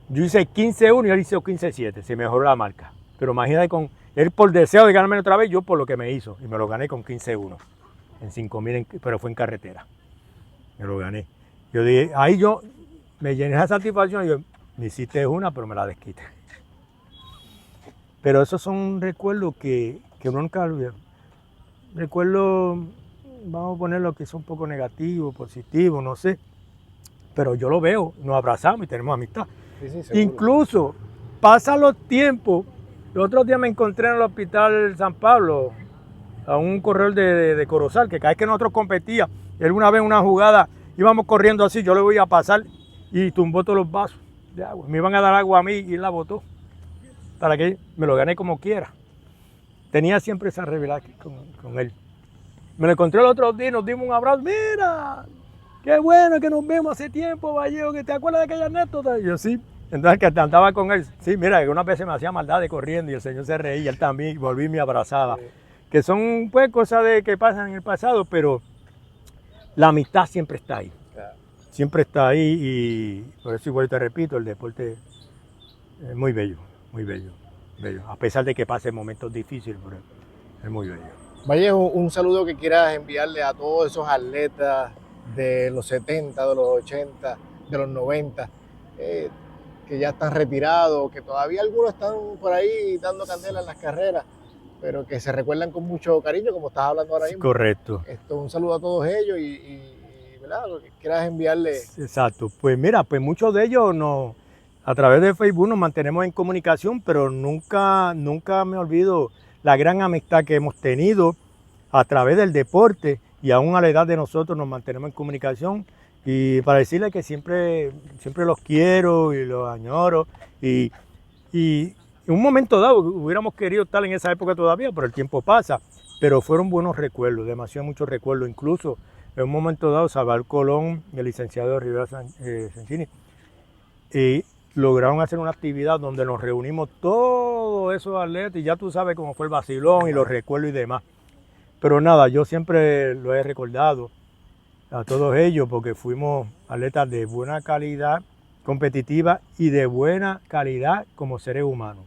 Yo hice 15-1 y él hizo 15-7. Se mejoró la marca. Pero imagínate, con él por deseo de ganarme otra vez, yo por lo que me hizo. Y me lo gané con 15-1. En 5,000, pero fue en carretera. Me lo gané. Yo dije, ahí yo me llené de satisfacción. Y yo, me hiciste una, pero me la desquité. Pero esos son recuerdos que uno nunca olvida. Recuerdos, vamos a ponerlo que son un poco negativos, positivos, no sé. Pero yo lo veo, nos abrazamos y tenemos amistad. Sí, incluso pasan los tiempos. Los otros días me encontré en el hospital San Pablo a un corredor de Corozal, que cada vez que nosotros competíamos, él una vez en una jugada íbamos corriendo así, yo le voy a pasar y tumbó todos los vasos de agua. Me iban a dar agua a mí y él la botó para que me lo gané como quiera. Tenía siempre esa rivalidad con él. Me lo encontré el otro día y nos dimos un abrazo. Mira, qué bueno que nos vemos hace tiempo, Vallejo, que te acuerdas de aquella anécdota. Y yo sí. Entonces que andaba con él. Sí, mira, que una vez se me hacía maldades corriendo y el Señor se reía, él también, volví y me abrazaba. Sí. Que son pues cosas que pasan en el pasado, pero la amistad siempre está ahí. Claro. Siempre está ahí y por eso igual te repito, el deporte es muy bello, bello. A pesar de que pasen momentos difíciles, pero es muy bello. Vallejo, un saludo que quieras enviarle a todos esos atletas de los 70, de los 80, de los 90, que ya están retirados, que todavía algunos están por ahí dando candela en las carreras, pero que se recuerdan con mucho cariño, como estás hablando ahora mismo. Correcto. Un saludo a todos ellos y ¿verdad? Lo que quieras enviarle. Exacto. Pues mira, pues muchos de ellos a través de Facebook nos mantenemos en comunicación, pero nunca me olvido la gran amistad que hemos tenido a través del deporte y aún a la edad de nosotros nos mantenemos en comunicación y para decirles que siempre los quiero y los añoro y en un momento dado hubiéramos querido estar en esa época todavía, pero el tiempo pasa, pero fueron buenos recuerdos, demasiado muchos recuerdos, incluso en un momento dado Salvador Colón y el licenciado Rivera Sancini lograron hacer una actividad donde nos reunimos todos esos atletas y ya tú sabes cómo fue el vacilón y los recuerdos y demás. Pero nada, yo siempre lo he recordado a todos ellos porque fuimos atletas de buena calidad competitiva y de buena calidad como seres humanos.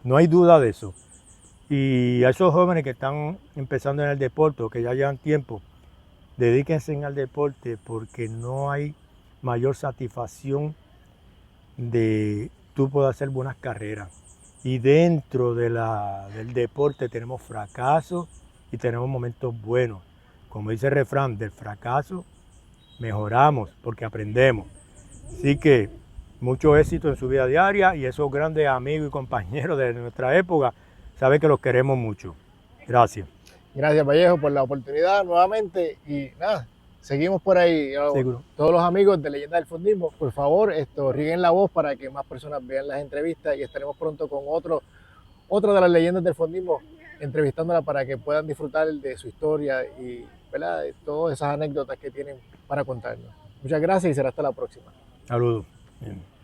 No hay duda de eso. Y a esos jóvenes que están empezando en el deporte o que ya llevan tiempo, dedíquense al deporte porque no hay mayor satisfacción de tú poder hacer buenas carreras. Y dentro del deporte tenemos fracasos y tenemos momentos buenos. Como dice el refrán, del fracaso mejoramos porque aprendemos. Así que mucho éxito en su vida diaria y esos grandes amigos y compañeros de nuestra época, saben que los queremos mucho. Gracias. Gracias, Vallejo, por la oportunidad nuevamente y nada, seguimos por ahí. Seguro. Todos los amigos de Leyendas del Fondismo, por favor, rieguen la voz para que más personas vean las entrevistas y estaremos pronto con otro de las leyendas del fondismo, entrevistándola para que puedan disfrutar de su historia y, ¿verdad?, de todas esas anécdotas que tienen para contarnos. Muchas gracias y será hasta la próxima. Saludos. Bien.